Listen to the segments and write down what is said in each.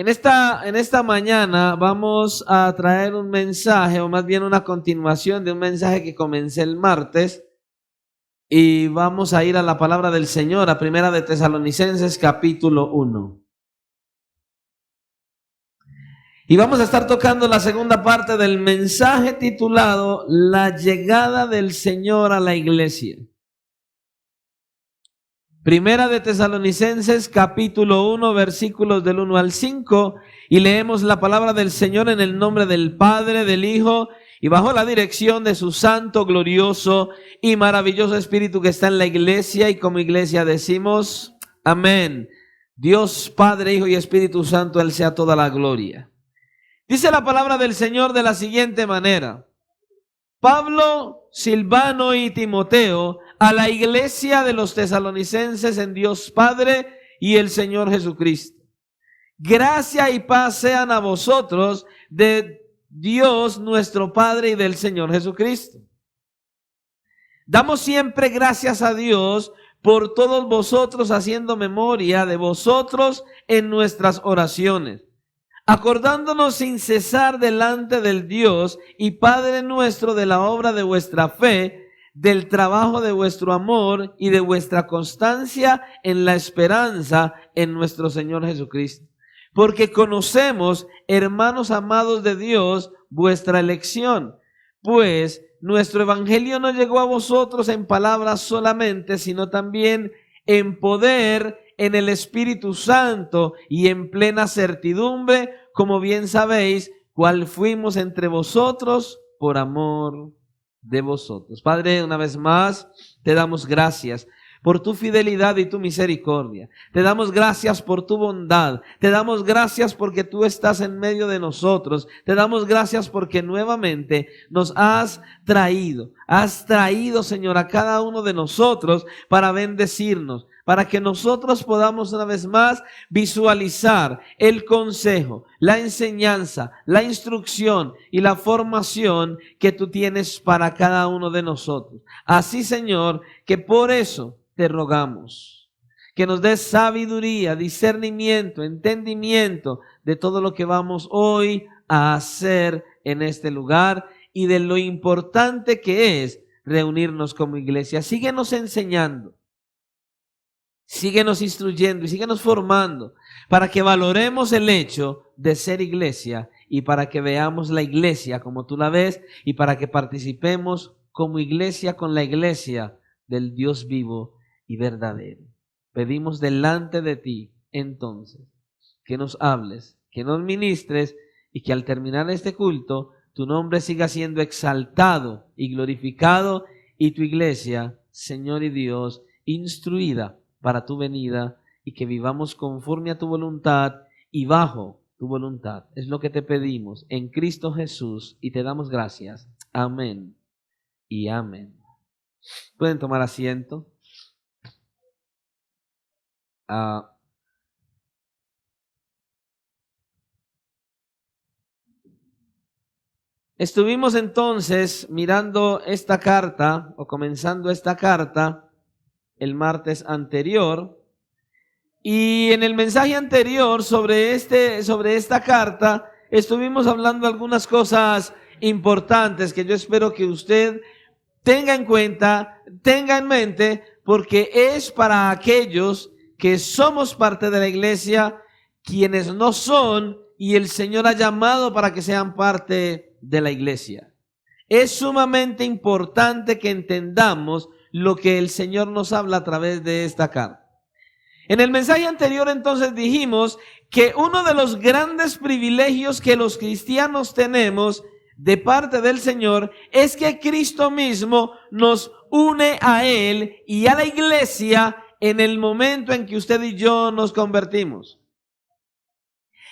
En esta mañana vamos a traer un mensaje, o más bien una continuación de un mensaje que comencé el martes, y vamos a ir a la palabra del Señor, a Primera de Tesalonicenses capítulo 1. Y vamos a estar tocando la segunda parte del mensaje titulado La llegada del Señor a la iglesia. Primera de Tesalonicenses capítulo 1, versículos del 1 al 5, y leemos la palabra del Señor en el nombre del Padre, del Hijo, y bajo la dirección de su santo, glorioso y maravilloso Espíritu que está en la iglesia, y como iglesia decimos, amén. Dios Padre, Hijo y Espíritu Santo, Él sea toda la gloria. Dice la palabra del Señor de la siguiente manera: Pablo, Silvano y Timoteo, a la iglesia de los tesalonicenses en Dios Padre y el Señor Jesucristo. Gracia y paz sean a vosotros de Dios nuestro Padre y del Señor Jesucristo. Damos siempre gracias a Dios por todos vosotros, haciendo memoria de vosotros en nuestras oraciones, acordándonos sin cesar delante del Dios y Padre nuestro de la obra de vuestra fe, del trabajo de vuestro amor y de vuestra constancia en la esperanza en nuestro Señor Jesucristo. Porque conocemos, hermanos amados de Dios, vuestra elección, pues nuestro evangelio no llegó a vosotros en palabras solamente, sino también en poder, en el Espíritu Santo y en plena certidumbre, como bien sabéis, cuál fuimos entre vosotros por amor de vosotros. Padre, una vez más te damos gracias por tu fidelidad y tu misericordia. Te damos gracias por tu bondad. Te damos gracias porque tú estás en medio de nosotros. Te damos gracias porque nuevamente nos has traído, Señor, a cada uno de nosotros para bendecirnos, para que nosotros podamos una vez más visualizar el consejo, la enseñanza, la instrucción y la formación que tú tienes para cada uno de nosotros. Así, Señor, que por eso te rogamos que nos des sabiduría, discernimiento, entendimiento de todo lo que vamos hoy a hacer en este lugar y de lo importante que es reunirnos como iglesia. Síguenos enseñando, síguenos instruyendo y síguenos formando para que valoremos el hecho de ser iglesia y para que veamos la iglesia como tú la ves y para que participemos como iglesia con la iglesia del Dios vivo y verdadero. Pedimos delante de ti entonces que nos hables, que nos ministres y que al terminar este culto tu nombre siga siendo exaltado y glorificado y tu iglesia, Señor y Dios, instruida para tu venida y que vivamos conforme a tu voluntad y bajo tu voluntad. Es lo que te pedimos en Cristo Jesús y te damos gracias. Amén y amén. Pueden tomar asiento. Estuvimos entonces mirando esta carta o comenzando esta carta el martes anterior, y en el mensaje anterior sobre esta carta estuvimos hablando algunas cosas importantes que yo espero que usted tenga en cuenta, tenga en mente, porque es para aquellos que somos parte de la iglesia, quienes no son, y el Señor ha llamado para que sean parte de la iglesia. Es sumamente importante que entendamos lo que el Señor nos habla a través de esta carta. En el mensaje anterior entonces dijimos que uno de los grandes privilegios que los cristianos tenemos de parte del Señor es que Cristo mismo nos une a Él y a la iglesia en el momento en que usted y yo nos convertimos.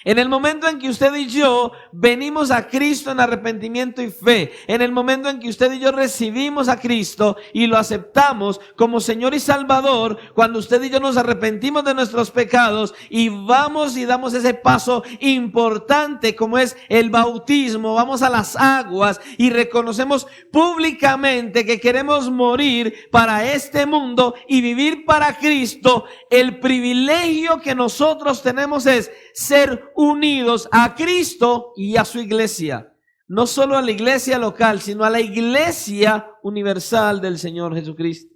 En el momento en que usted y yo venimos a Cristo en arrepentimiento y fe, en el momento en que usted y yo recibimos a Cristo y lo aceptamos como Señor y Salvador, cuando usted y yo nos arrepentimos de nuestros pecados y vamos y damos ese paso importante como es el bautismo, vamos a las aguas y reconocemos públicamente que queremos morir para este mundo y vivir para Cristo, el privilegio que nosotros tenemos es ser unidos a Cristo y a su iglesia. No solo a la iglesia local, sino a la iglesia universal del Señor Jesucristo.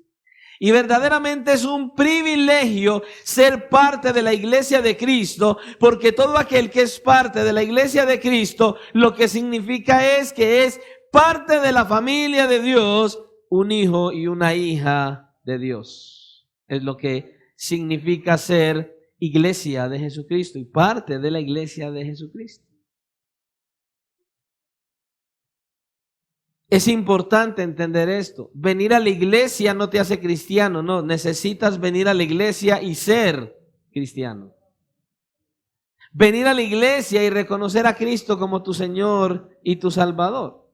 Y verdaderamente es un privilegio ser parte de la iglesia de Cristo, porque todo aquel que es parte de la iglesia de Cristo, lo que significa es que es parte de la familia de Dios, un hijo y una hija de Dios. Es lo que significa ser iglesia de Jesucristo y parte de la iglesia de Jesucristo. Es importante entender esto. Venir a la iglesia no te hace cristiano, no. Necesitas venir a la iglesia y ser cristiano. Venir a la iglesia y reconocer a Cristo como tu Señor y tu Salvador.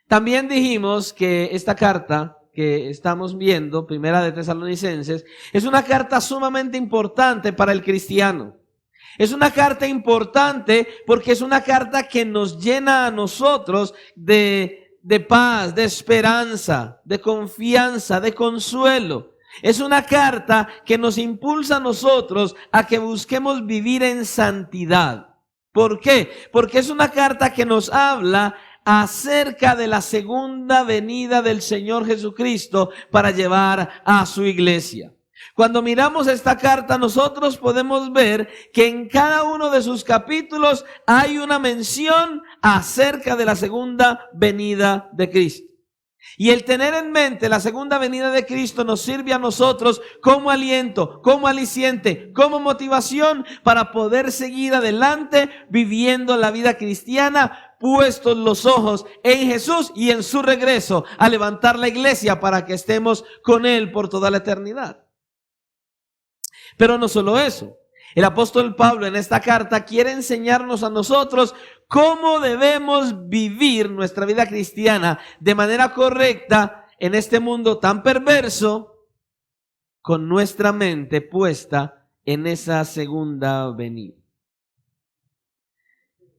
También dijimos que esta carta que estamos viendo, Primera de Tesalonicenses, es una carta sumamente importante para el cristiano. Es una carta importante porque es una carta que nos llena a nosotros de paz, de esperanza, de confianza, de consuelo. Es una carta que nos impulsa a nosotros a que busquemos vivir en santidad. ¿Por qué? Porque es una carta que nos habla acerca de la segunda venida del Señor Jesucristo para llevar a su iglesia. Cuando miramos esta carta, nosotros podemos ver que en cada uno de sus capítulos hay una mención acerca de la segunda venida de Cristo. Y el tener en mente la segunda venida de Cristo nos sirve a nosotros como aliento, como aliciente, como motivación para poder seguir adelante viviendo la vida cristiana, puestos los ojos en Jesús y en su regreso a levantar la iglesia para que estemos con Él por toda la eternidad. Pero no solo eso. El apóstol Pablo en esta carta quiere enseñarnos a nosotros cómo debemos vivir nuestra vida cristiana de manera correcta en este mundo tan perverso, con nuestra mente puesta en esa segunda venida.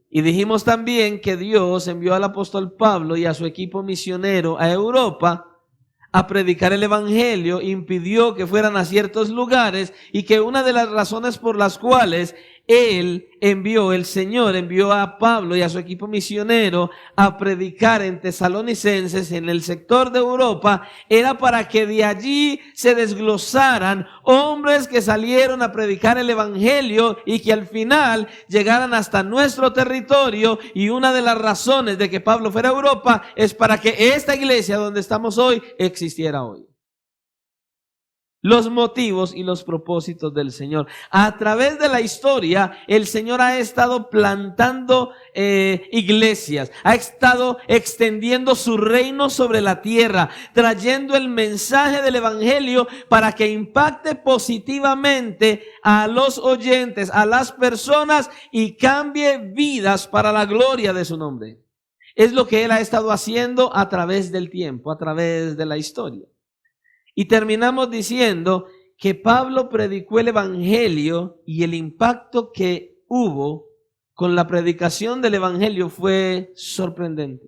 Y dijimos también que Dios envió al apóstol Pablo y a su equipo misionero a Europa a predicar el evangelio, impidió que fueran a ciertos lugares y que una de las razones por las cuales el Señor envió a Pablo y a su equipo misionero a predicar en Tesalonicenses, en el sector de Europa, era para que de allí se desglosaran hombres que salieron a predicar el evangelio y que al final llegaran hasta nuestro territorio. Y una de las razones de que Pablo fuera a Europa es para que esta iglesia donde estamos hoy existiera hoy. Los motivos y los propósitos del Señor. A través de la historia, el Señor ha estado plantando iglesias, ha estado extendiendo su reino sobre la tierra, trayendo el mensaje del evangelio para que impacte positivamente a los oyentes, a las personas y cambie vidas para la gloria de su nombre. Es lo que Él ha estado haciendo a través del tiempo, a través de la historia. Y terminamos diciendo que Pablo predicó el evangelio y el impacto que hubo con la predicación del evangelio fue sorprendente.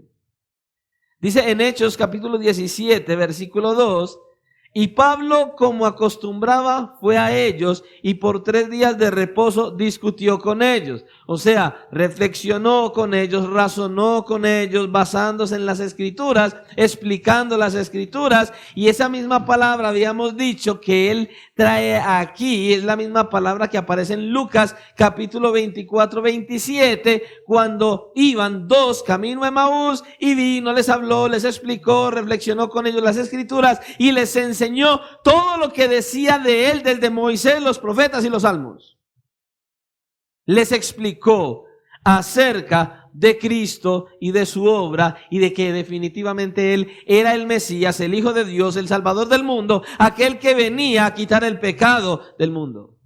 Dice en Hechos capítulo 17, versículo 2, y Pablo, como acostumbraba, fue a ellos y por 3 días de reposo discutió con ellos. O sea, reflexionó con ellos, razonó con ellos, basándose en las escrituras, explicando las escrituras. Y esa misma palabra habíamos dicho que él trae aquí, es la misma palabra que aparece en Lucas capítulo 24, 27, cuando iban 2 camino a Emaús y vino, les habló, les explicó, reflexionó con ellos las escrituras y les enseñó todo lo que decía de él desde Moisés, los profetas y los salmos. Les explicó acerca de Cristo y de su obra y de que definitivamente Él era el Mesías, el Hijo de Dios, el Salvador del mundo, aquel que venía a quitar el pecado del mundo.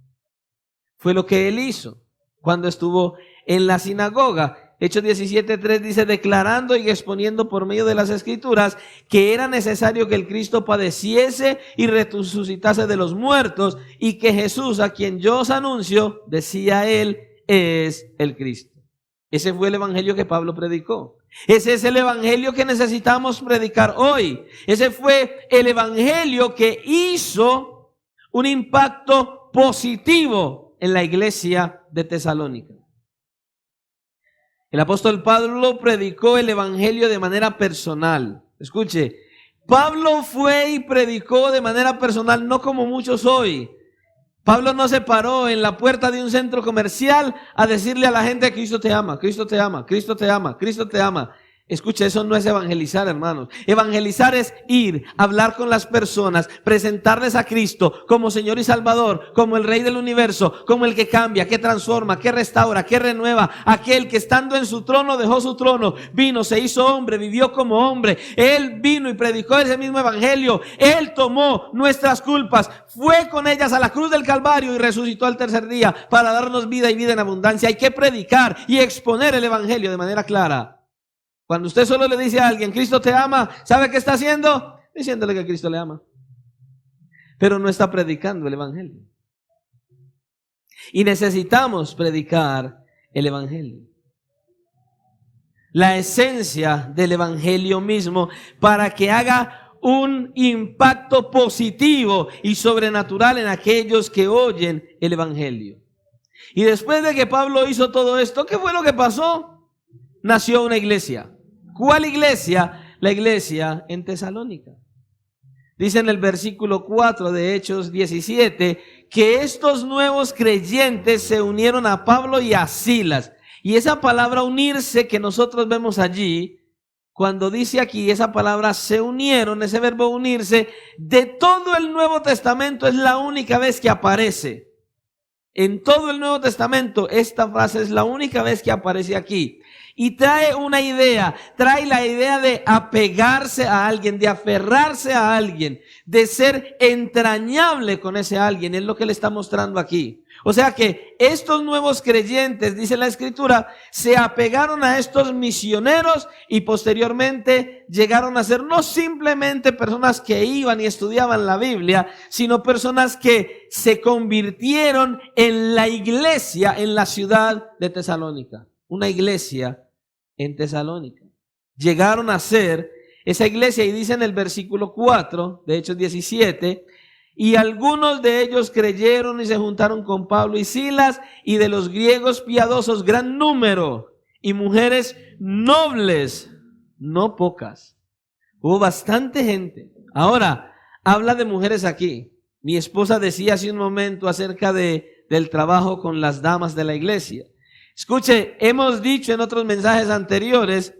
Fue lo que Él hizo cuando estuvo en la sinagoga. Hechos 17:3 dice, declarando y exponiendo por medio de las escrituras que era necesario que el Cristo padeciese y resucitase de los muertos y que Jesús, a quien yo os anuncio, decía él, es el Cristo. Ese fue el evangelio que Pablo predicó. Ese es el evangelio que necesitamos predicar hoy. Ese fue el evangelio que hizo un impacto positivo en la iglesia de Tesalónica. El apóstol Pablo predicó el evangelio de manera personal. Escuche, Pablo fue y predicó de manera personal, no como muchos hoy. Pablo no se paró en la puerta de un centro comercial a decirle a la gente: Cristo te ama, Cristo te ama, Cristo te ama, Cristo te ama. Escucha, eso no es evangelizar, hermanos. Evangelizar es ir, hablar con las personas, presentarles a Cristo como Señor y Salvador, como el Rey del universo, como el que cambia, que transforma, que restaura, que renueva. Aquel que estando en su trono dejó su trono, vino, se hizo hombre, vivió como hombre. Él vino y predicó ese mismo evangelio. Él tomó nuestras culpas, fue con ellas a la cruz del Calvario y resucitó al tercer día para darnos vida y vida en abundancia. Hay que predicar y exponer el evangelio de manera clara. Cuando usted solo le dice a alguien: Cristo te ama, ¿sabe qué está haciendo? Diciéndole que Cristo le ama. Pero no está predicando el evangelio. Y necesitamos predicar el evangelio. La esencia del evangelio mismo, para que haga un impacto positivo y sobrenatural en aquellos que oyen el evangelio. Y después de que Pablo hizo todo esto, ¿qué fue lo que pasó? Nació una iglesia. ¿Cuál iglesia? La iglesia en Tesalónica. Dice en el versículo 4 de Hechos 17 que estos nuevos creyentes se unieron a Pablo y a Silas. Y esa palabra unirse que nosotros vemos allí, cuando dice aquí esa palabra se unieron, ese verbo unirse, de todo el Nuevo Testamento es la única vez que aparece. En todo el Nuevo Testamento esta frase es la única vez que aparece aquí. Y trae una idea, trae la idea de apegarse a alguien, de aferrarse a alguien, de ser entrañable con ese alguien. Es lo que le está mostrando aquí. O sea que estos nuevos creyentes, dice la Escritura, se apegaron a estos misioneros y posteriormente llegaron a ser no simplemente personas que iban y estudiaban la Biblia, sino personas que se convirtieron en la iglesia en la ciudad de Tesalónica. Una iglesia en Tesalónica. Llegaron a ser esa iglesia, y dice en el versículo 4 de Hechos 17, y algunos de ellos creyeron y se juntaron con Pablo y Silas, y de los griegos piadosos gran número, y mujeres nobles, no pocas. Hubo bastante gente. Ahora, habla de mujeres aquí. Mi esposa decía hace un momento acerca del trabajo con las damas de la iglesia. Escuche, hemos dicho en otros mensajes anteriores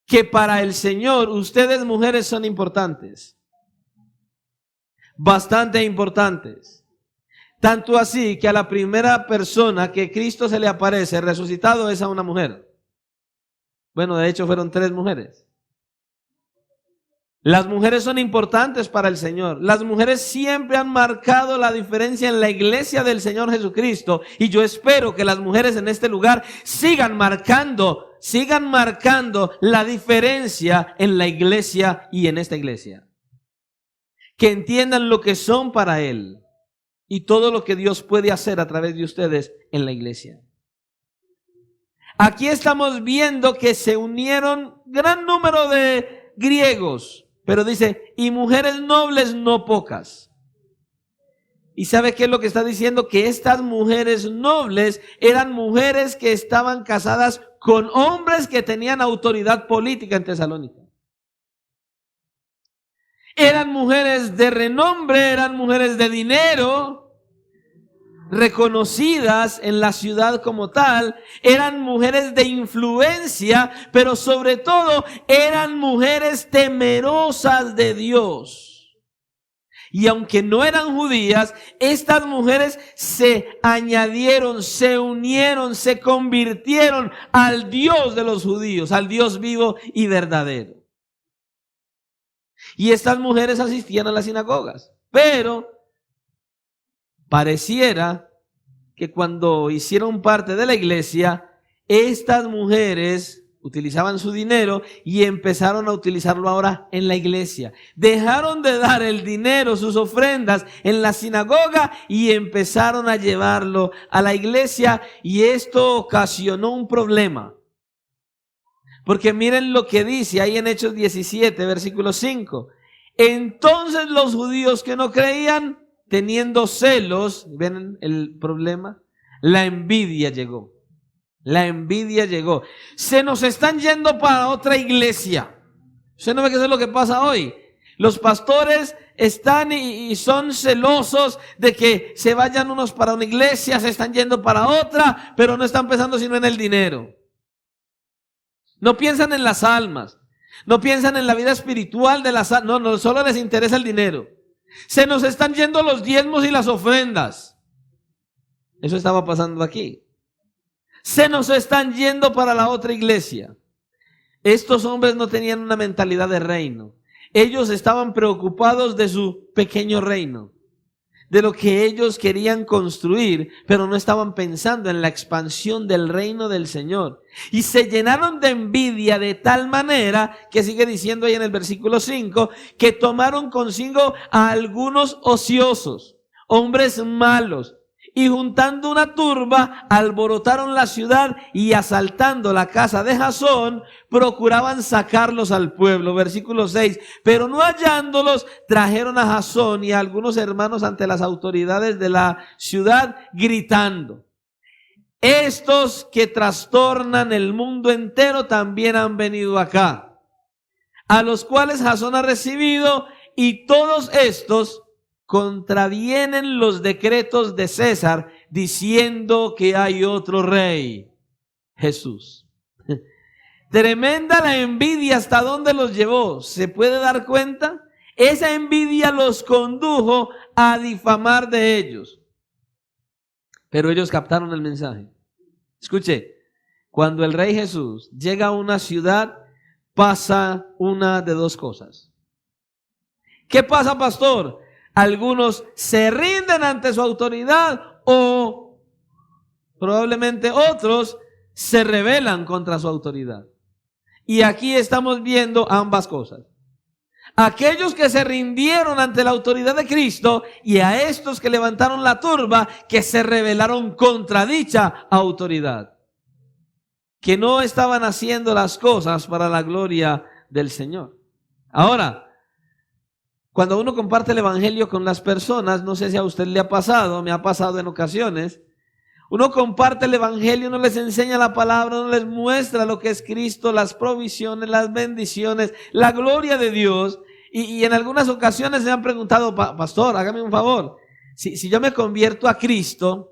que para el Señor ustedes mujeres son importantes. Bastante importantes. Tanto así que a la primera persona que Cristo se le aparece resucitado es a una mujer. Bueno, de hecho fueron 3 mujeres. Las mujeres son importantes para el Señor. Las mujeres siempre han marcado la diferencia en la iglesia del Señor Jesucristo. Y yo espero que las mujeres en este lugar sigan marcando la diferencia en la iglesia y en esta iglesia. Que entiendan lo que son para Él y todo lo que Dios puede hacer a través de ustedes en la iglesia. Aquí estamos viendo que se unieron gran número de griegos. Pero dice, y mujeres nobles no pocas. ¿Y sabe qué es lo que está diciendo? Que estas mujeres nobles eran mujeres que estaban casadas con hombres que tenían autoridad política en Tesalónica. Eran mujeres de renombre, eran mujeres de dinero, reconocidas en la ciudad como tal, eran mujeres de influencia, pero sobre todo eran mujeres temerosas de Dios. Y aunque no eran judías, estas mujeres se añadieron, se unieron, se convirtieron al Dios de los judíos, al Dios vivo y verdadero. Y estas mujeres asistían a las sinagogas, pero pareciera que cuando hicieron parte de la iglesia, estas mujeres utilizaban su dinero y empezaron a utilizarlo ahora en la iglesia. Dejaron de dar el dinero, sus ofrendas en la sinagoga y empezaron a llevarlo a la iglesia, y esto ocasionó un problema. Porque miren lo que dice ahí en Hechos 17, versículo 5. Entonces los judíos que no creían, teniendo celos, ¿ven el problema? La envidia llegó. La envidia llegó. Se nos están yendo para otra iglesia. ¿Usted no ve que eso es lo que pasa hoy? Los pastores están y son celosos de que se vayan unos para una iglesia, se están yendo para otra, pero no están pensando sino en el dinero. No piensan en las almas. No piensan en la vida espiritual de las almas. No, solo les interesa el dinero. Se nos están yendo los diezmos y las ofrendas. Eso estaba pasando aquí. Se nos están yendo para la otra iglesia. Estos hombres no tenían una mentalidad de reino. Ellos estaban preocupados de su pequeño reino, de lo que ellos querían construir, pero no estaban pensando en la expansión del reino del Señor. Y se llenaron de envidia de tal manera, que sigue diciendo ahí en el versículo 5, que tomaron consigo a algunos ociosos, hombres malos, y juntando una turba, alborotaron la ciudad y asaltando la casa de Jasón, procuraban sacarlos al pueblo. Versículo 6, pero no hallándolos, trajeron a Jasón y a algunos hermanos ante las autoridades de la ciudad, gritando: estos que trastornan el mundo entero también han venido acá, a los cuales Jasón ha recibido, y todos estos contravienen los decretos de César, diciendo que hay otro rey, Jesús. Tremenda la envidia, ¿hasta dónde los llevó? ¿Se puede dar cuenta? Esa envidia los condujo a difamar de ellos. Pero ellos captaron el mensaje. Escuche, cuando el rey Jesús llega a una ciudad, pasa una de dos cosas. ¿Qué pasa, pastor? Algunos se rinden ante su autoridad o probablemente otros se rebelan contra su autoridad. Y aquí estamos viendo ambas cosas. Aquellos que se rindieron ante la autoridad de Cristo y a estos que levantaron la turba que se rebelaron contra dicha autoridad. Que no estaban haciendo las cosas para la gloria del Señor. Ahora, cuando uno comparte el evangelio con las personas, no sé si a usted le ha pasado, me ha pasado en ocasiones, uno comparte el evangelio, uno les enseña la palabra, uno les muestra lo que es Cristo, las provisiones, las bendiciones, la gloria de Dios, y en algunas ocasiones me han preguntado: pastor, hágame un favor, si yo me convierto a Cristo,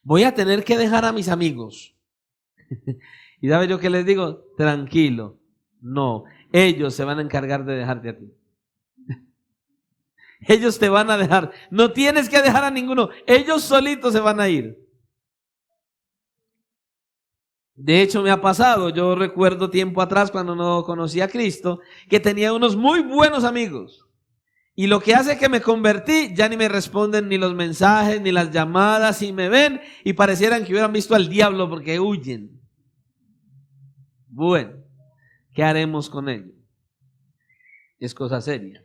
voy a tener que dejar a mis amigos. Y ¿sabe yo qué les digo? Tranquilo, no, ellos se van a encargar de dejarte a ti. Ellos te van a dejar. No tienes que dejar a ninguno. Ellos solitos se van a ir. De hecho, me ha pasado. Yo recuerdo tiempo atrás, cuando no conocía a Cristo, que tenía unos muy buenos amigos. Y lo que hace que me convertí, ya ni me responden ni los mensajes, ni las llamadas, y me ven y parecieran que hubieran visto al diablo porque huyen. Bueno, ¿qué haremos con ellos? Es cosa seria.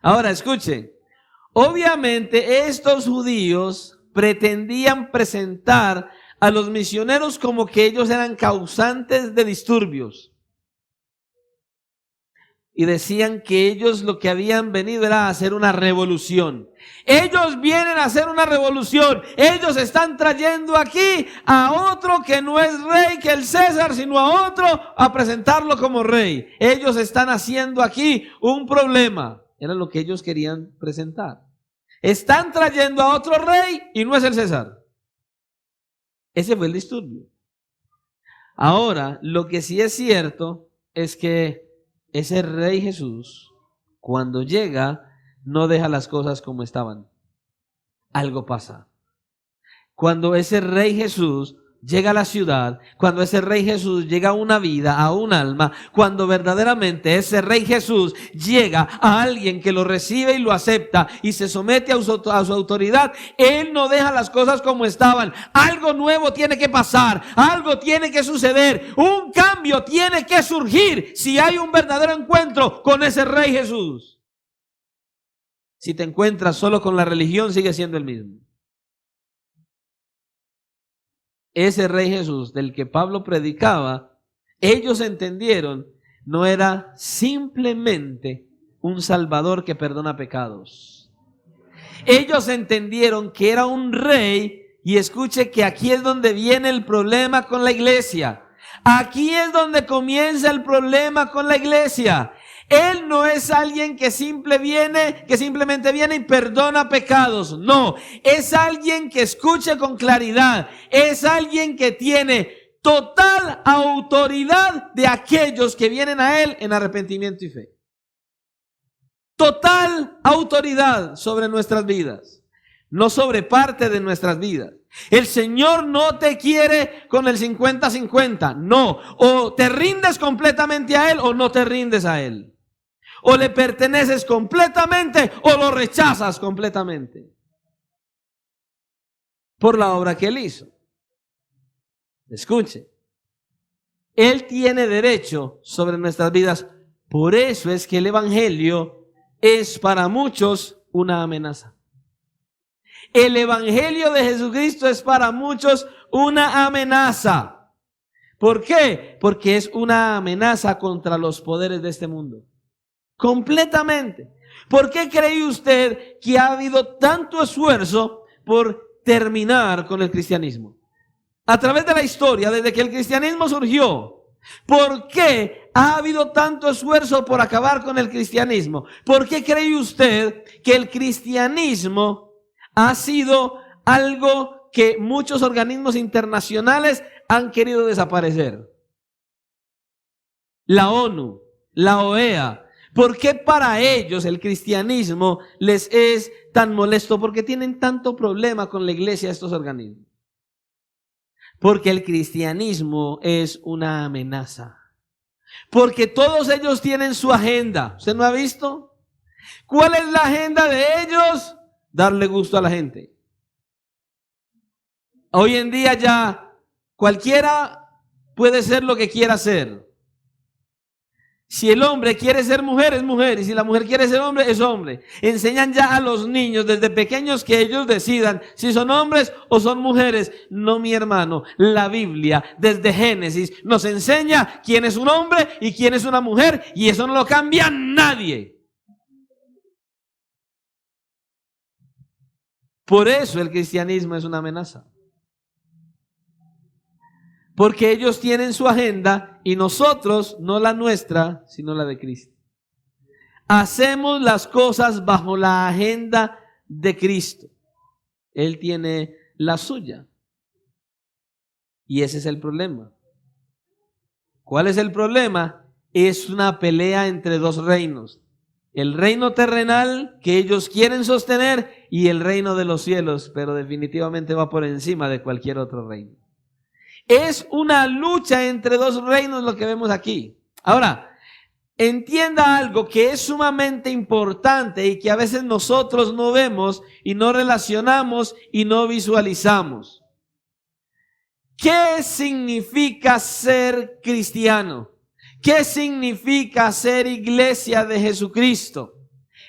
Ahora escuchen, obviamente estos judíos pretendían presentar a los misioneros como que ellos eran causantes de disturbios. Y decían que ellos lo que habían venido era a hacer una revolución. Ellos vienen a hacer una revolución. Ellos están trayendo aquí a otro que no es rey que el César, sino a otro a presentarlo como rey. Ellos están haciendo aquí un problema. Era lo que ellos querían presentar. Están trayendo a otro rey y no es el César. Ese fue el disturbio. Ahora, lo que sí es cierto es que ese rey Jesús, cuando llega, no deja las cosas como estaban. Algo pasa. Cuando ese rey Jesús llega a la ciudad, cuando ese rey Jesús llega a una vida, a un alma, cuando verdaderamente ese rey Jesús llega a alguien que lo recibe y lo acepta y se somete a su autoridad, Él no deja las cosas como estaban. Algo nuevo tiene que pasar, algo tiene que suceder, un cambio tiene que surgir si hay un verdadero encuentro con ese rey Jesús. Si te encuentras solo con la religión, sigue siendo el mismo. Ese rey Jesús del que Pablo predicaba, ellos entendieron, no era simplemente un salvador que perdona pecados. Ellos entendieron que era un rey, y escuche que aquí es donde viene el problema con la iglesia. Aquí es donde comienza el problema con la iglesia. Él no es alguien que simplemente viene y perdona pecados. No, es alguien que escuche con claridad. Es alguien que tiene total autoridad de aquellos que vienen a Él en arrepentimiento y fe. Total autoridad sobre nuestras vidas, no sobre parte de nuestras vidas. El Señor no te quiere con el 50-50, no. O te rindes completamente a Él o no te rindes a Él. O le perteneces completamente o lo rechazas completamente. Por la obra que Él hizo. Escuche. Él tiene derecho sobre nuestras vidas. Por eso es que el Evangelio es para muchos una amenaza. El Evangelio de Jesucristo es para muchos una amenaza. ¿Por qué? Porque es una amenaza contra los poderes de este mundo. Completamente. ¿Por qué cree usted que ha habido tanto esfuerzo por terminar con el cristianismo? A través de la historia, desde que el cristianismo surgió, ¿por qué ha habido tanto esfuerzo por acabar con el cristianismo? ¿Por qué cree usted que el cristianismo ha sido algo que muchos organismos internacionales han querido desaparecer? La ONU, la OEA. ¿Por qué para ellos el cristianismo les es tan molesto? ¿Por qué tienen tanto problema con la iglesia estos organismos? Porque el cristianismo es una amenaza. Porque todos ellos tienen su agenda. ¿Usted no ha visto? ¿Cuál es la agenda de ellos? Darle gusto a la gente. Hoy en día ya cualquiera puede ser lo que quiera ser. Si el hombre quiere ser mujer, es mujer. Y si la mujer quiere ser hombre, es hombre. Enseñan ya a los niños desde pequeños que ellos decidan si son hombres o son mujeres. No, mi hermano. La Biblia, desde Génesis, nos enseña quién es un hombre y quién es una mujer. Y eso no lo cambia nadie. Por eso el cristianismo es una amenaza. Porque ellos tienen su agenda y nosotros, no la nuestra, sino la de Cristo. Hacemos las cosas bajo la agenda de Cristo. Él tiene la suya. Y ese es el problema. ¿Cuál es el problema? Es una pelea entre dos reinos. El reino terrenal que ellos quieren sostener y el reino de los cielos, pero definitivamente va por encima de cualquier otro reino. Es una lucha entre dos reinos lo que vemos aquí. Ahora, entienda algo que es sumamente importante y que a veces nosotros no vemos y no relacionamos y no visualizamos. ¿Qué significa ser cristiano? ¿Qué significa ser iglesia de Jesucristo?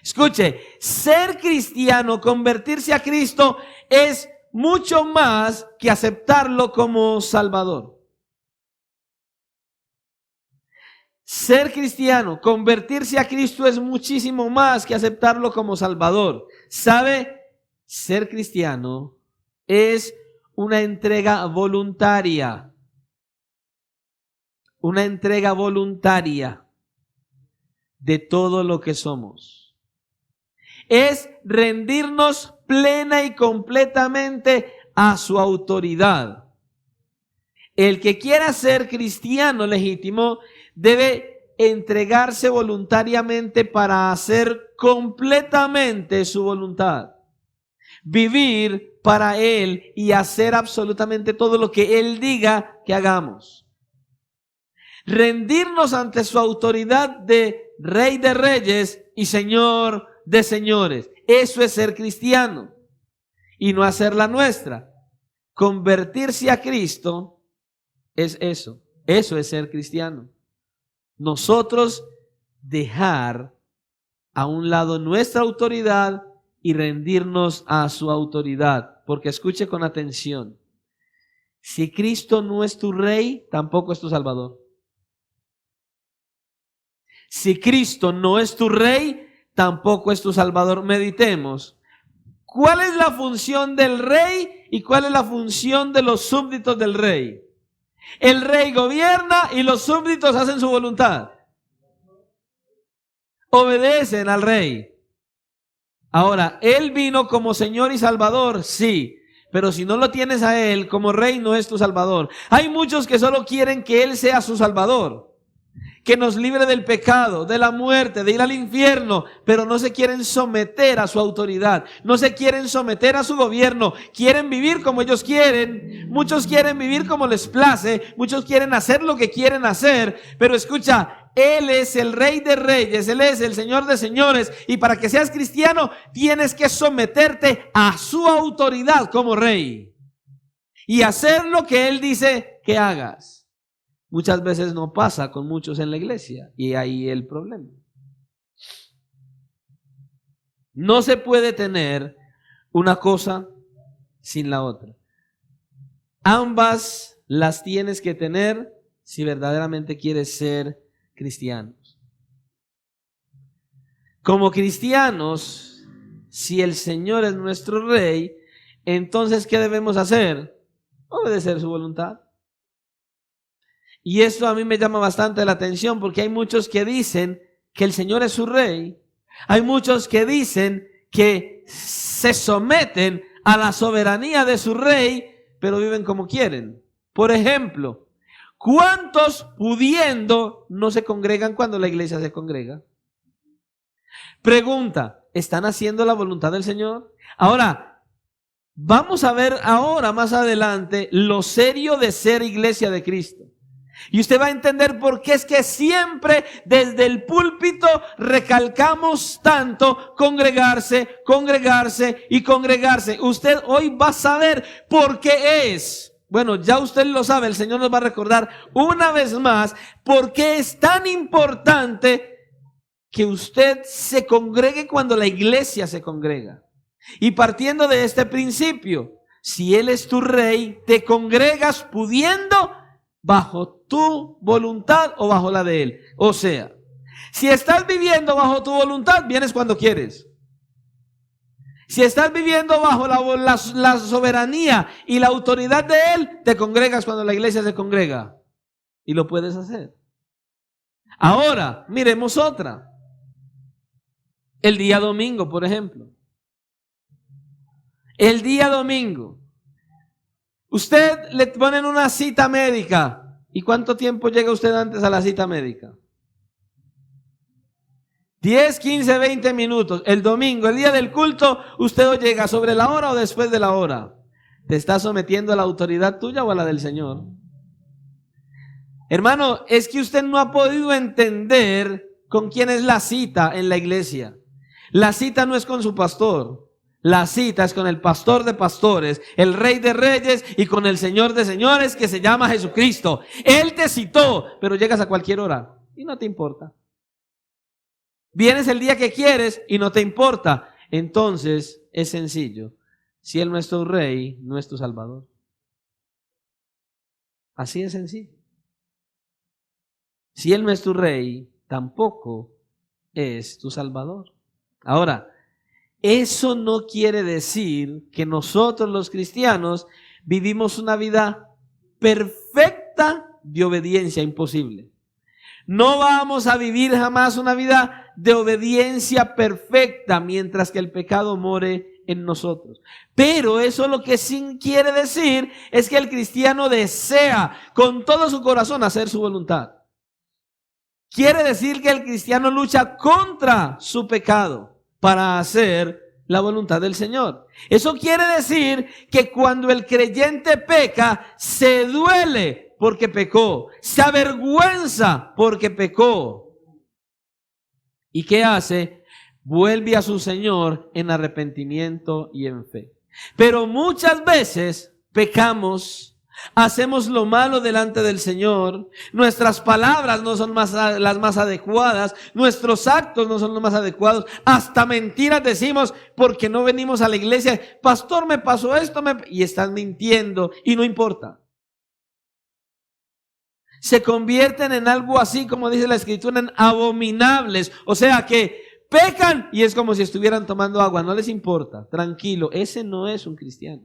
Escuche, ser cristiano, convertirse a Cristo es mucho más que aceptarlo como Salvador. Ser cristiano, convertirse a Cristo es muchísimo más que aceptarlo como Salvador. ¿Sabe? Ser cristiano es una entrega voluntaria. Una entrega voluntaria de todo lo que somos. Es rendirnos plena y completamente a su autoridad. El que quiera ser cristiano legítimo debe entregarse voluntariamente para hacer completamente su voluntad. Vivir para Él y hacer absolutamente todo lo que Él diga que hagamos. Rendirnos ante su autoridad de Rey de Reyes y Señor de Señores. Eso es ser cristiano y no hacer la nuestra. Convertirse a Cristo es eso. Eso es ser cristiano. Nosotros dejar a un lado nuestra autoridad y rendirnos a su autoridad. Porque escuche con atención. Si Cristo no es tu Rey, tampoco es tu Salvador. Si Cristo no es tu Rey, tampoco es tu Salvador. Meditemos. ¿cuál es la función del rey y cuál es la función de los súbditos del rey? El rey gobierna y los súbditos hacen su voluntad. Obedecen al rey. Ahora, él vino como Señor y Salvador, sí. Pero si no lo tienes a él como rey, no es tu Salvador. Hay muchos que solo quieren que él sea su Salvador, que nos libre del pecado, de la muerte, de ir al infierno, pero no se quieren someter a su autoridad, no se quieren someter a su gobierno, quieren vivir como ellos quieren, muchos quieren vivir como les place, muchos quieren hacer lo que quieren hacer, pero escucha, Él es el Rey de Reyes, Él es el Señor de Señores, y para que seas cristiano tienes que someterte a su autoridad como Rey y hacer lo que Él dice que hagas. Muchas veces no pasa con muchos en la iglesia y ahí el problema. No se puede tener una cosa sin la otra. Ambas las tienes que tener si verdaderamente quieres ser cristianos. Como cristianos, si el Señor es nuestro Rey, entonces ¿qué debemos hacer? Obedecer su voluntad. Y esto a mí me llama bastante la atención porque hay muchos que dicen que el Señor es su Rey. Hay muchos que dicen que se someten a la soberanía de su Rey, pero viven como quieren. Por ejemplo, ¿cuántos pudiendo no se congregan cuando la iglesia se congrega? Pregunta, ¿están haciendo la voluntad del Señor? Ahora, vamos a ver ahora más adelante lo serio de ser iglesia de Cristo. Y usted va a entender por qué es que siempre desde el púlpito recalcamos tanto congregarse, congregarse y congregarse. Usted hoy va a saber por qué es. Bueno, ya usted lo sabe, el Señor nos va a recordar una vez más por qué es tan importante que usted se congregue cuando la iglesia se congrega. Y partiendo de este principio, si Él es tu Rey, te congregas pudiendo bajo tu voluntad o bajo la de Él. O sea, si estás viviendo bajo tu voluntad, vienes cuando quieres. Si estás viviendo bajo la soberanía y la autoridad de Él, te congregas cuando la iglesia se congrega. Y lo puedes hacer. Ahora, miremos otra. El día domingo, por ejemplo. El día domingo. Usted le ponen una cita médica. ¿Y cuánto tiempo llega usted antes a la cita médica? 10, 15, 20 minutos. El domingo, el día del culto, usted o llega sobre la hora o después de la hora. ¿Te está sometiendo a la autoridad tuya o a la del Señor? Hermano, es que usted no ha podido entender con quién es la cita en la iglesia. La cita no es con su pastor. La cita es con el pastor de pastores, el Rey de Reyes y con el Señor de Señores que se llama Jesucristo. Él te citó, pero llegas a cualquier hora y no te importa. Vienes el día que quieres y no te importa. Entonces es sencillo. Si Él no es tu Rey, no es tu Salvador. Así de sencillo. Si Él no es tu Rey, tampoco es tu Salvador. Ahora, eso no quiere decir que nosotros los cristianos vivimos una vida perfecta de obediencia, imposible. No vamos a vivir jamás una vida de obediencia perfecta mientras que el pecado more en nosotros. Pero eso lo que sí quiere decir es que el cristiano desea con todo su corazón hacer su voluntad. Quiere decir que el cristiano lucha contra su pecado para hacer la voluntad del Señor. Eso quiere decir que cuando el creyente peca, se duele porque pecó, se avergüenza porque pecó. ¿Y qué hace? Vuelve a su Señor en arrepentimiento y en fe. Pero muchas veces pecamos, hacemos lo malo delante del Señor, nuestras palabras no son las más adecuadas, nuestros actos no son los más adecuados, hasta mentiras decimos porque no venimos a la iglesia. Pastor, me pasó esto, y están mintiendo y no importa. Se convierten en algo así como dice la Escritura, en abominables. O sea que pecan y es como si estuvieran tomando agua, no les importa, tranquilo, ese no es un cristiano.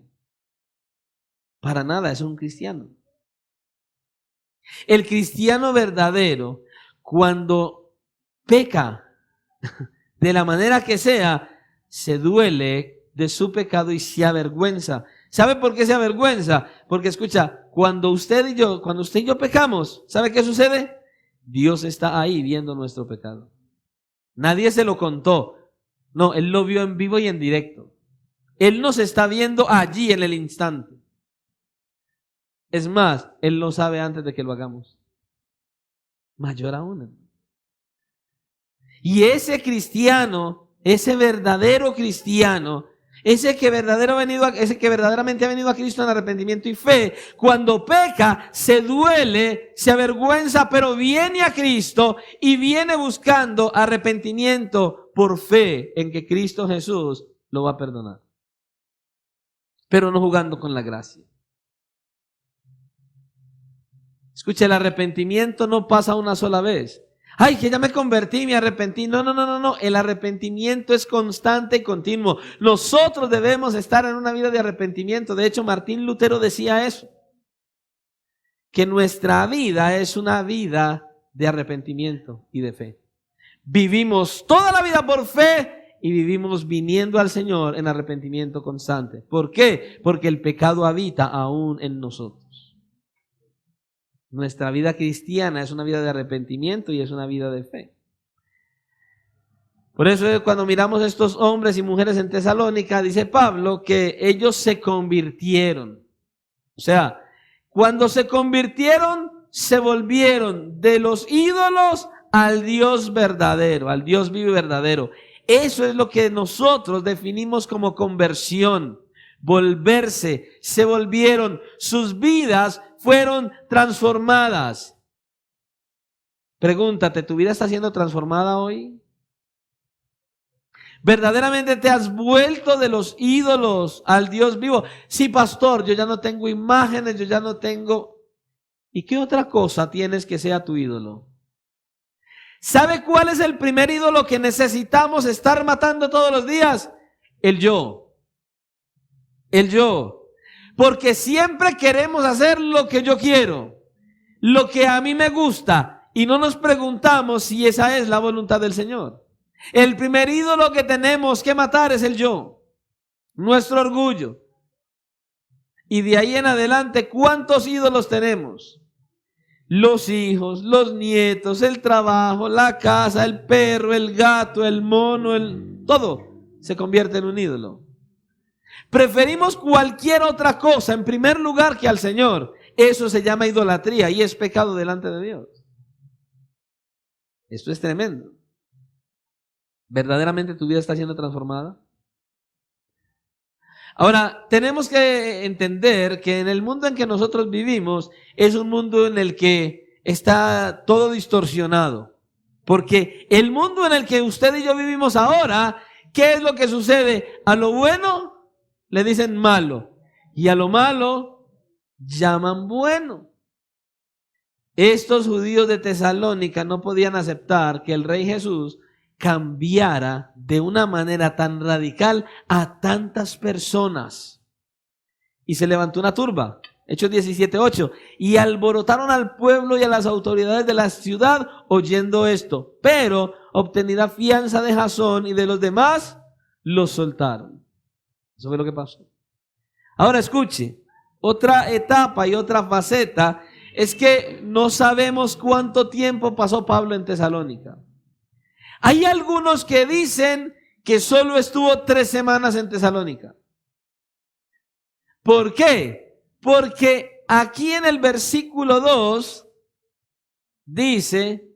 Para nada es un cristiano. El cristiano verdadero, cuando peca de la manera que sea, se duele de su pecado y se avergüenza. ¿Sabe por qué se avergüenza? Porque escucha, cuando usted y yo pecamos, ¿sabe qué sucede? Dios está ahí viendo nuestro pecado. Nadie se lo contó. No, Él lo vio en vivo y en directo. Él nos está viendo allí en el instante. Es más, Él lo sabe antes de que lo hagamos. Mayor aún. Y ese cristiano, ese verdadero cristiano, ese que verdaderamente ha venido a Cristo en arrepentimiento y fe, cuando peca, se duele, se avergüenza, pero viene a Cristo y viene buscando arrepentimiento por fe en que Cristo Jesús lo va a perdonar. Pero no jugando con la gracia. Escuche, el arrepentimiento no pasa una sola vez. Ay, que ya me convertí, me arrepentí. No. El arrepentimiento es constante y continuo. Nosotros debemos estar en una vida de arrepentimiento. De hecho, Martín Lutero decía eso. Que nuestra vida es una vida de arrepentimiento y de fe. Vivimos toda la vida por fe y vivimos viniendo al Señor en arrepentimiento constante. ¿Por qué? Porque el pecado habita aún en nosotros. Nuestra vida cristiana es una vida de arrepentimiento y es una vida de fe. Por eso cuando miramos a estos hombres y mujeres en Tesalónica, dice Pablo que ellos se convirtieron. O sea, cuando se convirtieron, se volvieron de los ídolos al Dios verdadero, al Dios vivo y verdadero. Eso es lo que nosotros definimos como conversión. Volverse, se volvieron, sus vidas fueron transformadas. Pregúntate, ¿tu vida está siendo transformada hoy? ¿Verdaderamente te has vuelto de los ídolos al Dios vivo? Sí, pastor, yo ya no tengo imágenes, yo ya no tengo... ¿Y qué otra cosa tienes que sea tu ídolo? ¿Sabe cuál es el primer ídolo que necesitamos estar matando todos los días? El yo. El yo. Porque siempre queremos hacer lo que yo quiero, lo que a mí me gusta, y no nos preguntamos si esa es la voluntad del Señor. El primer ídolo que tenemos que matar es el yo, nuestro orgullo. Y de ahí en adelante, ¿cuántos ídolos tenemos? Los hijos, los nietos, el trabajo, la casa, el perro, el gato, el mono, todo se convierte en un ídolo. Preferimos cualquier otra cosa en primer lugar que al Señor. Eso se llama idolatría y es pecado delante de Dios. Esto es tremendo. ¿Verdaderamente tu vida está siendo transformada? Ahora, tenemos que entender que en el mundo en que nosotros vivimos es un mundo en el que está todo distorsionado. Porque el mundo en el que usted y yo vivimos ahora, ¿qué es lo que sucede? A lo bueno le dicen malo y a lo malo llaman bueno. Estos judíos de Tesalónica no podían aceptar que el Rey Jesús cambiara de una manera tan radical a tantas personas. Y se levantó una turba, Hechos 17:8, y alborotaron al pueblo y a las autoridades de la ciudad oyendo esto. Pero obtenida fianza de Jasón y de los demás, los soltaron. Eso fue lo que pasó. Ahora escuche, otra etapa y otra faceta es que no sabemos cuánto tiempo pasó Pablo en Tesalónica. Hay algunos que dicen que solo estuvo 3 semanas en Tesalónica. ¿Por qué? Porque aquí en el versículo 2 dice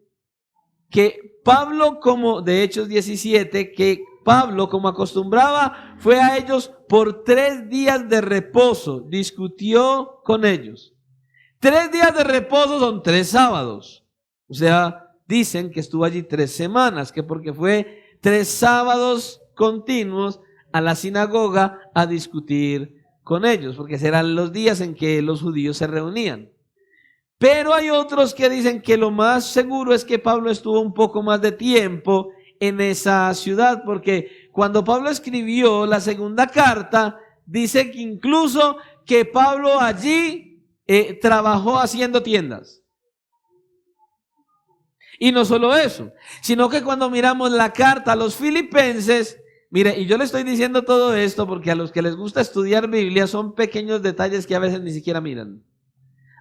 que Pablo, como de Hechos 17, que Pablo, como acostumbraba, fue a ellos por 3 días de reposo, discutió con ellos. 3 días de reposo son 3 sábados. O sea, dicen que estuvo allí 3 semanas, que porque fue 3 sábados continuos a la sinagoga a discutir con ellos, porque serán los días en que los judíos se reunían. Pero hay otros que dicen que lo más seguro es que Pablo estuvo un poco más de tiempo en esa ciudad, porque cuando Pablo escribió la segunda carta, dice que incluso que Pablo allí trabajó haciendo tiendas. Y no solo eso, sino que cuando miramos la carta a los filipenses, mire, y yo le estoy diciendo todo esto porque a los que les gusta estudiar Biblia son pequeños detalles que a veces ni siquiera miran.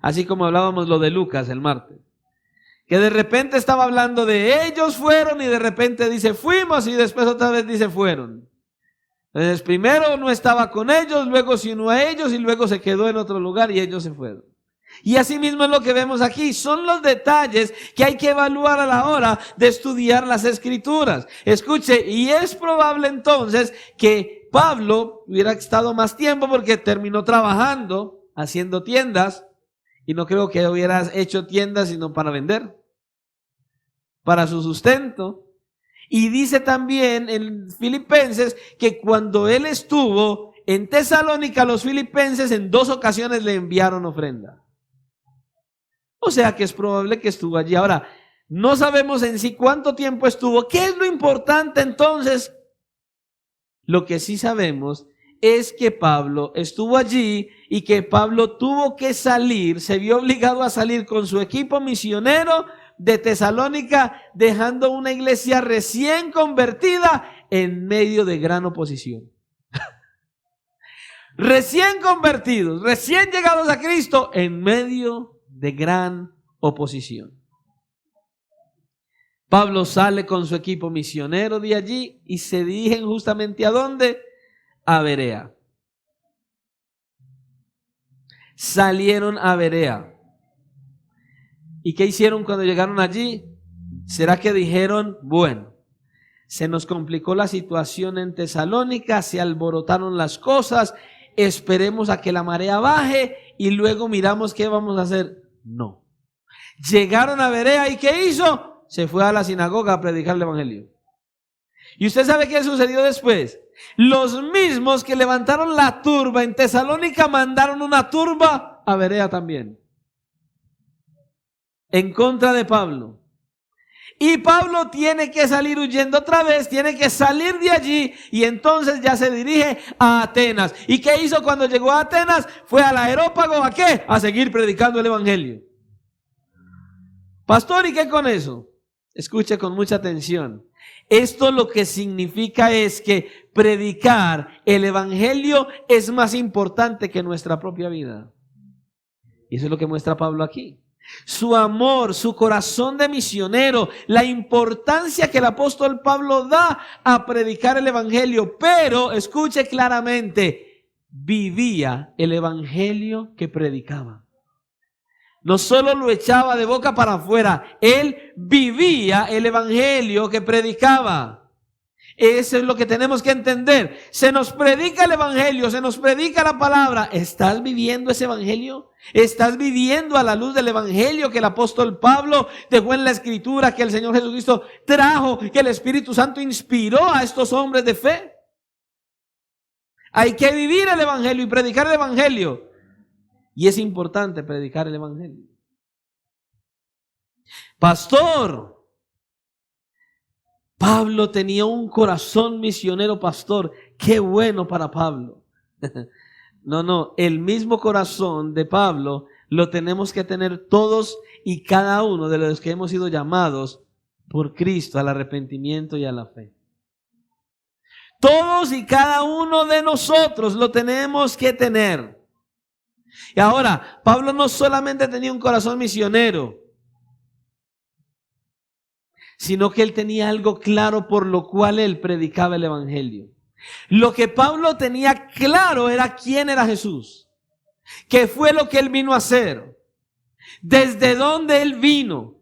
Así como hablábamos lo de Lucas el martes, que de repente estaba hablando de ellos fueron y de repente dice fuimos y después otra vez dice fueron. Entonces primero no estaba con ellos, luego se unió a ellos y luego se quedó en otro lugar y ellos se fueron. Y así mismo es lo que vemos aquí, son los detalles que hay que evaluar a la hora de estudiar las Escrituras. Escuche, y es probable entonces que Pablo hubiera estado más tiempo porque terminó trabajando, haciendo tiendas, y no creo que hubiera hecho tiendas sino para vender, para su sustento. Y dice también en Filipenses que cuando él estuvo en Tesalónica, los filipenses en 2 ocasiones le enviaron ofrenda. O sea que es probable que estuvo allí. Ahora, no sabemos en sí cuánto tiempo estuvo. ¿Qué es lo importante entonces? Lo que sí sabemos es que Pablo estuvo allí y que Pablo tuvo que salir, se vio obligado a salir con su equipo misionero de Tesalónica, dejando una iglesia recién convertida en medio de gran oposición. Recién convertidos, recién llegados a Cristo, en medio de gran oposición. Pablo sale con su equipo misionero de allí y se dirigen justamente ¿a dónde? A Berea. Salieron a Berea. ¿Y qué hicieron cuando llegaron allí? ¿Será que dijeron, bueno, se nos complicó la situación en Tesalónica, se alborotaron las cosas, esperemos a que la marea baje y luego miramos qué vamos a hacer? No. Llegaron a Berea y ¿qué hizo? Se fue a la sinagoga a predicar el evangelio. ¿Y usted sabe qué sucedió después? Los mismos que levantaron la turba en Tesalónica mandaron una turba a Berea también, en contra de Pablo. Y Pablo tiene que salir huyendo otra vez, tiene que salir de allí y entonces ya se dirige a Atenas. ¿Y qué hizo cuando llegó a Atenas? Fue al Areópago, ¿a qué? A seguir predicando el evangelio. Pastor, ¿y qué con eso? Escuche con mucha atención. Esto lo que significa es que predicar el evangelio es más importante que nuestra propia vida. Y eso es lo que muestra Pablo aquí. Su amor, su corazón de misionero, la importancia que el apóstol Pablo da a predicar el evangelio, pero escuche claramente, vivía el evangelio que predicaba. No solo lo echaba de boca para afuera, él vivía el evangelio que predicaba. Eso es lo que tenemos que entender. Se nos predica el evangelio, se nos predica la palabra. ¿Estás viviendo ese evangelio? ¿Estás viviendo a la luz del evangelio que el apóstol Pablo dejó en la escritura, que el Señor Jesucristo trajo, que el Espíritu Santo inspiró a estos hombres de fe? Hay que vivir el evangelio y predicar el evangelio. Y es importante predicar el evangelio. Pastor, Pablo tenía un corazón misionero, pastor. Qué bueno para Pablo. No, el mismo corazón de Pablo lo tenemos que tener todos y cada uno de los que hemos sido llamados por Cristo al arrepentimiento y a la fe. Todos y cada uno de nosotros lo tenemos que tener. Y ahora, Pablo no solamente tenía un corazón misionero, sino que él tenía algo claro por lo cual él predicaba el evangelio. Lo que Pablo tenía claro era quién era Jesús, qué fue lo que él vino a hacer, desde dónde él vino.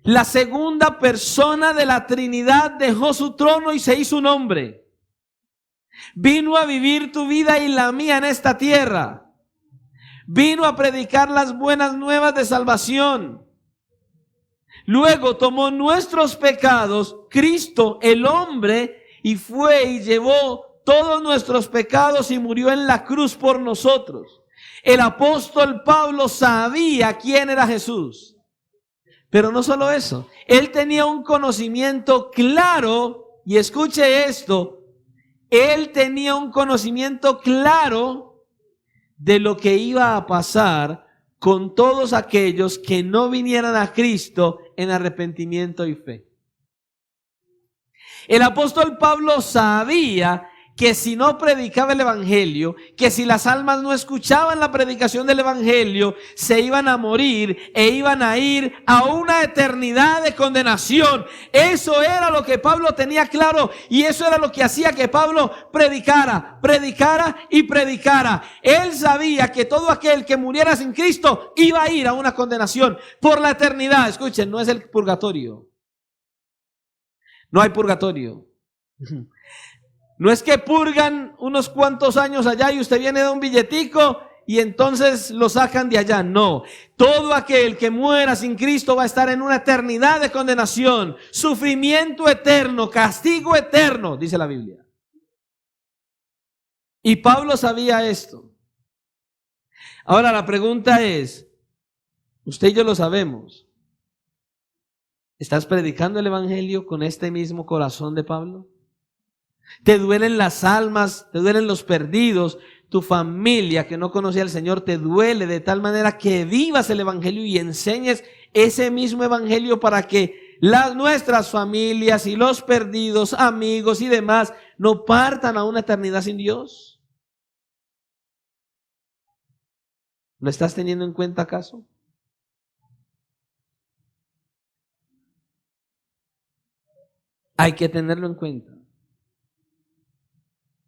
La segunda persona de la Trinidad dejó su trono y se hizo un hombre. Vino a vivir tu vida y la mía en esta tierra. Vino a predicar las buenas nuevas de salvación. Luego tomó nuestros pecados, Cristo, el hombre, y fue y llevó todos nuestros pecados y murió en la cruz por nosotros. El apóstol Pablo sabía quién era Jesús, Pero no solo eso, él tenía un conocimiento claro, y escuche esto, él tenía un conocimiento claro de lo que iba a pasar con todos aquellos que no vinieran a Cristo en arrepentimiento y fe. El apóstol Pablo sabía que si no predicaba el evangelio, que si las almas no escuchaban la predicación del evangelio, se iban a morir e iban a ir a una eternidad de condenación. Eso era lo que Pablo tenía claro, y eso era lo que hacía que Pablo predicara y predicara. Él sabía que todo aquel que muriera sin Cristo iba a ir a una condenación por la eternidad. Escuchen, no es el purgatorio. No hay purgatorio. No es que purgan unos cuantos años allá y usted viene de un billetico y entonces lo sacan de allá. No, todo aquel que muera sin Cristo va a estar en una eternidad de condenación, sufrimiento eterno, castigo eterno, dice la Biblia. Y Pablo sabía esto. Ahora la pregunta es, usted y yo lo sabemos, ¿estás predicando el evangelio con este mismo corazón de Pablo? Te duelen las almas, te duelen los perdidos, tu familia que no conocía al Señor te duele de tal manera que vivas el evangelio y enseñes ese mismo evangelio para que nuestras familias y los perdidos, amigos y demás no partan a una eternidad sin Dios. ¿Lo estás teniendo en cuenta acaso? Hay que tenerlo en cuenta.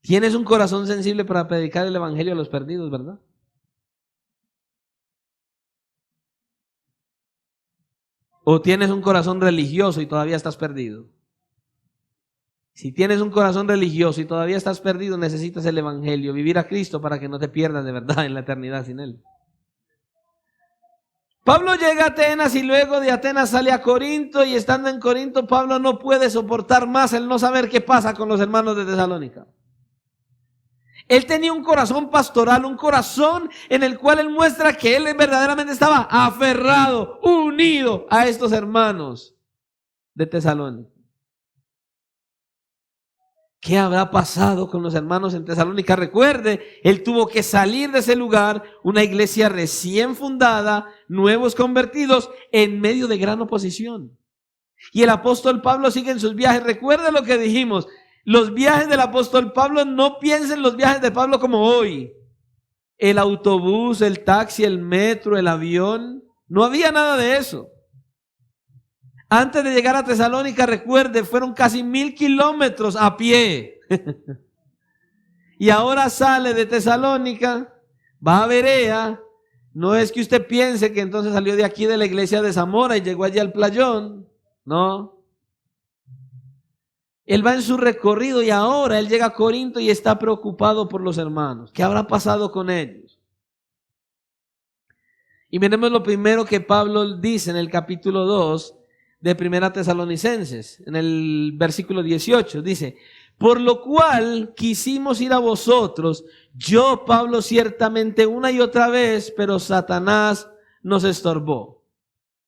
Tienes un corazón sensible para predicar el evangelio a los perdidos, ¿verdad? ¿O tienes un corazón religioso y todavía estás perdido? Si tienes un corazón religioso y todavía estás perdido, necesitas el evangelio, vivir a Cristo para que no te pierdas de verdad en la eternidad sin Él. Pablo llega a Atenas y luego de Atenas sale a Corinto, y estando en Corinto Pablo no puede soportar más el no saber qué pasa con los hermanos de Tesalónica. Él tenía un corazón pastoral, un corazón en el cual él muestra que él verdaderamente estaba aferrado, unido a estos hermanos de Tesalónica. ¿Qué habrá pasado con los hermanos en Tesalónica? Recuerde, él tuvo que salir de ese lugar, una iglesia recién fundada, nuevos convertidos, en medio de gran oposición. Y el apóstol Pablo sigue en sus viajes. Recuerde lo que dijimos. Los viajes del apóstol Pablo, no piensen los viajes de Pablo como hoy. El autobús, el taxi, el metro, el avión. No había nada de eso. Antes de llegar a Tesalónica, recuerde, fueron casi 1000 kilómetros a pie. Y ahora sale de Tesalónica, va a Berea. No es que usted piense que entonces salió de aquí de la iglesia de Zamora y llegó allí al playón. No. Él va en su recorrido y ahora él llega a Corinto y está preocupado por los hermanos. ¿Qué habrá pasado con ellos? Y miremos lo primero que Pablo dice en el capítulo 2 de Primera Tesalonicenses, en el versículo 18. Dice: por lo cual quisimos ir a vosotros, yo, Pablo, ciertamente una y otra vez, pero Satanás nos estorbó.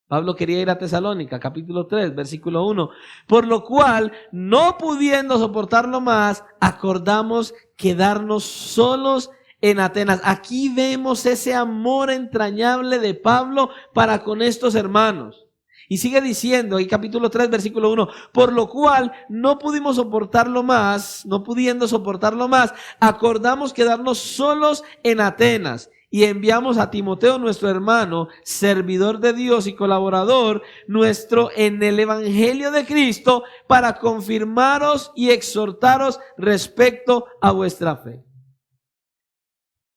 Pablo quería ir a Tesalónica, capítulo 3, versículo 1. Por lo cual, no pudiendo soportarlo más, acordamos quedarnos solos en Atenas. Aquí vemos ese amor entrañable de Pablo para con estos hermanos. Y sigue diciendo, en capítulo 3, versículo 1, por lo cual no pudimos soportarlo más, no pudiendo soportarlo más, acordamos quedarnos solos en Atenas. Y enviamos a Timoteo, nuestro hermano, servidor de Dios y colaborador nuestro en el evangelio de Cristo, para confirmaros y exhortaros respecto a vuestra fe.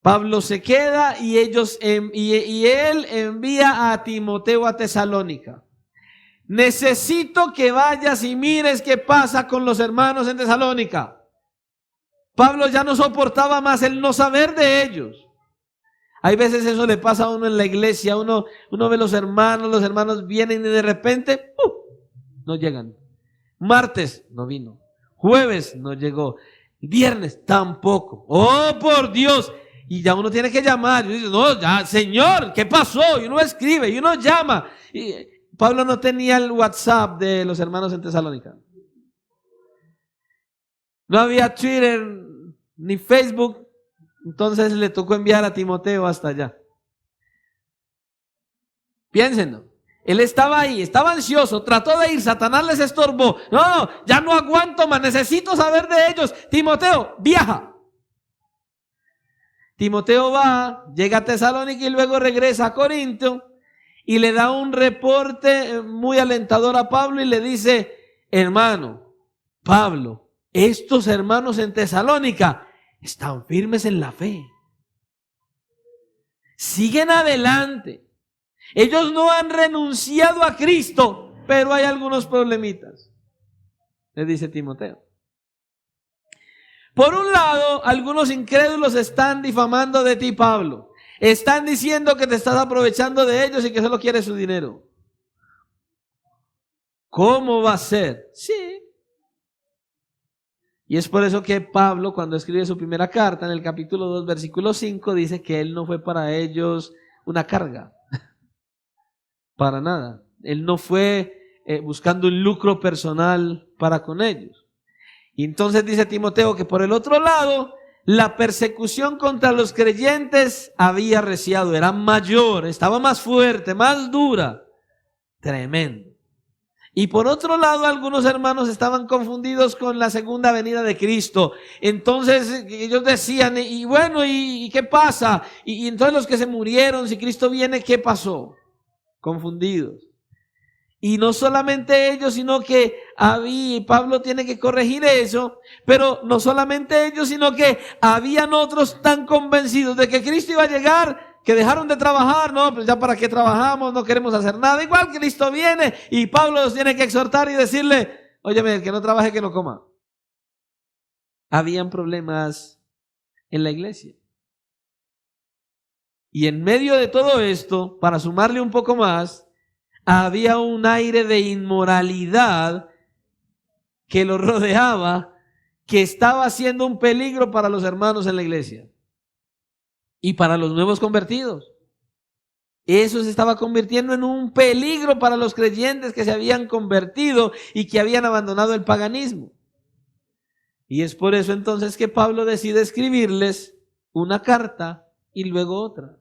Pablo se queda y él envía a Timoteo a Tesalónica. Necesito que vayas y mires qué pasa con los hermanos en Tesalónica. Pablo ya no soportaba más el no saber de ellos. Hay veces eso le pasa a uno en la iglesia, uno ve los hermanos vienen y de repente, no llegan. Martes, no vino. Jueves, no llegó. Viernes, tampoco. ¡Oh, por Dios! Y ya uno tiene que llamar. Y dice, no, ya, Señor, ¿qué pasó? Y uno escribe, y uno llama. Pablo no tenía el WhatsApp de los hermanos en Tesalónica. No había Twitter ni Facebook, entonces le tocó enviar a Timoteo hasta allá. Piénsenlo. Él estaba ahí, estaba ansioso, trató de ir, Satanás les estorbó. No, ya no aguanto más, necesito saber de ellos. Timoteo, viaja. Timoteo va, llega a Tesalónica y luego regresa a Corinto y le da un reporte muy alentador a Pablo y le dice: hermano, Pablo, estos hermanos en Tesalónica están firmes en la fe. Siguen adelante. Ellos no han renunciado a Cristo, pero hay algunos problemitas, le dice Timoteo. Por un lado, algunos incrédulos están difamando de ti, Pablo. Están diciendo que te estás aprovechando de ellos y que solo quieres su dinero. ¿Cómo va a ser? Sí. Y es por eso que Pablo, cuando escribe su primera carta, en el capítulo 2, versículo 5, dice que él no fue para ellos una carga. Para nada. Él no fue buscando un lucro personal para con ellos. Y entonces dice Timoteo que por el otro lado, la persecución contra los creyentes había arreciado, era mayor, estaba más fuerte, más dura. Tremendo. Y por otro lado, algunos hermanos estaban confundidos con la segunda venida de Cristo. Entonces ellos decían, y bueno, ¿y qué pasa? Y entonces los que se murieron, si Cristo viene, ¿qué pasó? Confundidos. Y no solamente ellos, sino que Pablo tiene que corregir eso, pero no solamente ellos, sino que habían otros tan convencidos de que Cristo iba a llegar, que dejaron de trabajar. No, pues ya para qué trabajamos, no queremos hacer nada. Igual Cristo viene y Pablo los tiene que exhortar y decirle: óyeme, el que no trabaje, que no coma. Habían problemas en la iglesia. Y en medio de todo esto, para sumarle un poco más, había un aire de inmoralidad que lo rodeaba, que estaba siendo un peligro para los hermanos en la iglesia y para los nuevos convertidos. Eso se estaba convirtiendo en un peligro para los creyentes que se habían convertido y que habían abandonado el paganismo. Y es por eso entonces que Pablo decide escribirles una carta y luego otra,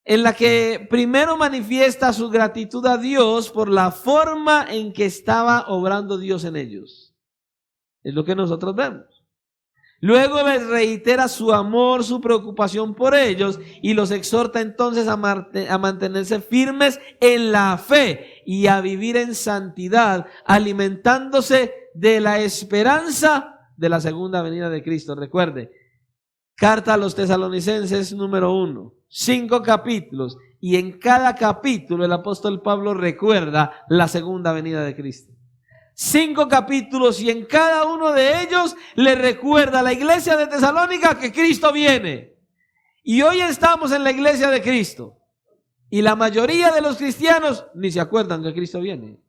en la que primero manifiesta su gratitud a Dios por la forma en que estaba obrando Dios en ellos. Es lo que nosotros vemos. Luego les reitera su amor, su preocupación por ellos y los exhorta entonces a mantenerse firmes en la fe y a vivir en santidad, alimentándose de la esperanza de la segunda venida de Cristo. Recuerde, carta a los Tesalonicenses número 1, 5 capítulos, y en cada capítulo el apóstol Pablo recuerda la segunda venida de Cristo. 5 capítulos y en cada uno de ellos le recuerda a la iglesia de Tesalónica que Cristo viene. Y hoy estamos en la iglesia de Cristo y la mayoría de los cristianos ni se acuerdan que Cristo viene.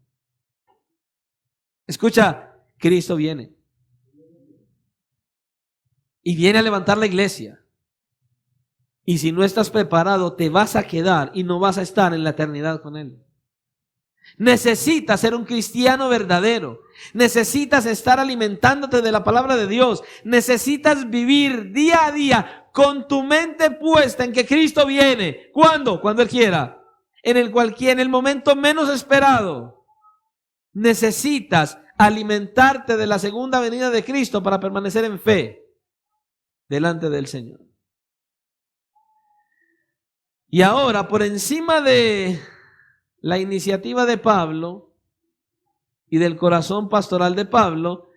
Escucha, Cristo viene. Y viene a levantar la iglesia. Y si no estás preparado, te vas a quedar y no vas a estar en la eternidad con Él. Necesitas ser un cristiano verdadero. Necesitas estar alimentándote de la palabra de Dios. Necesitas vivir día a día con tu mente puesta en que Cristo viene. ¿Cuándo? Cuando Él quiera. En el momento menos esperado. Necesitas alimentarte de la segunda venida de Cristo para permanecer en fe delante del Señor. Y ahora, por encima de la iniciativa de Pablo y del corazón pastoral de Pablo,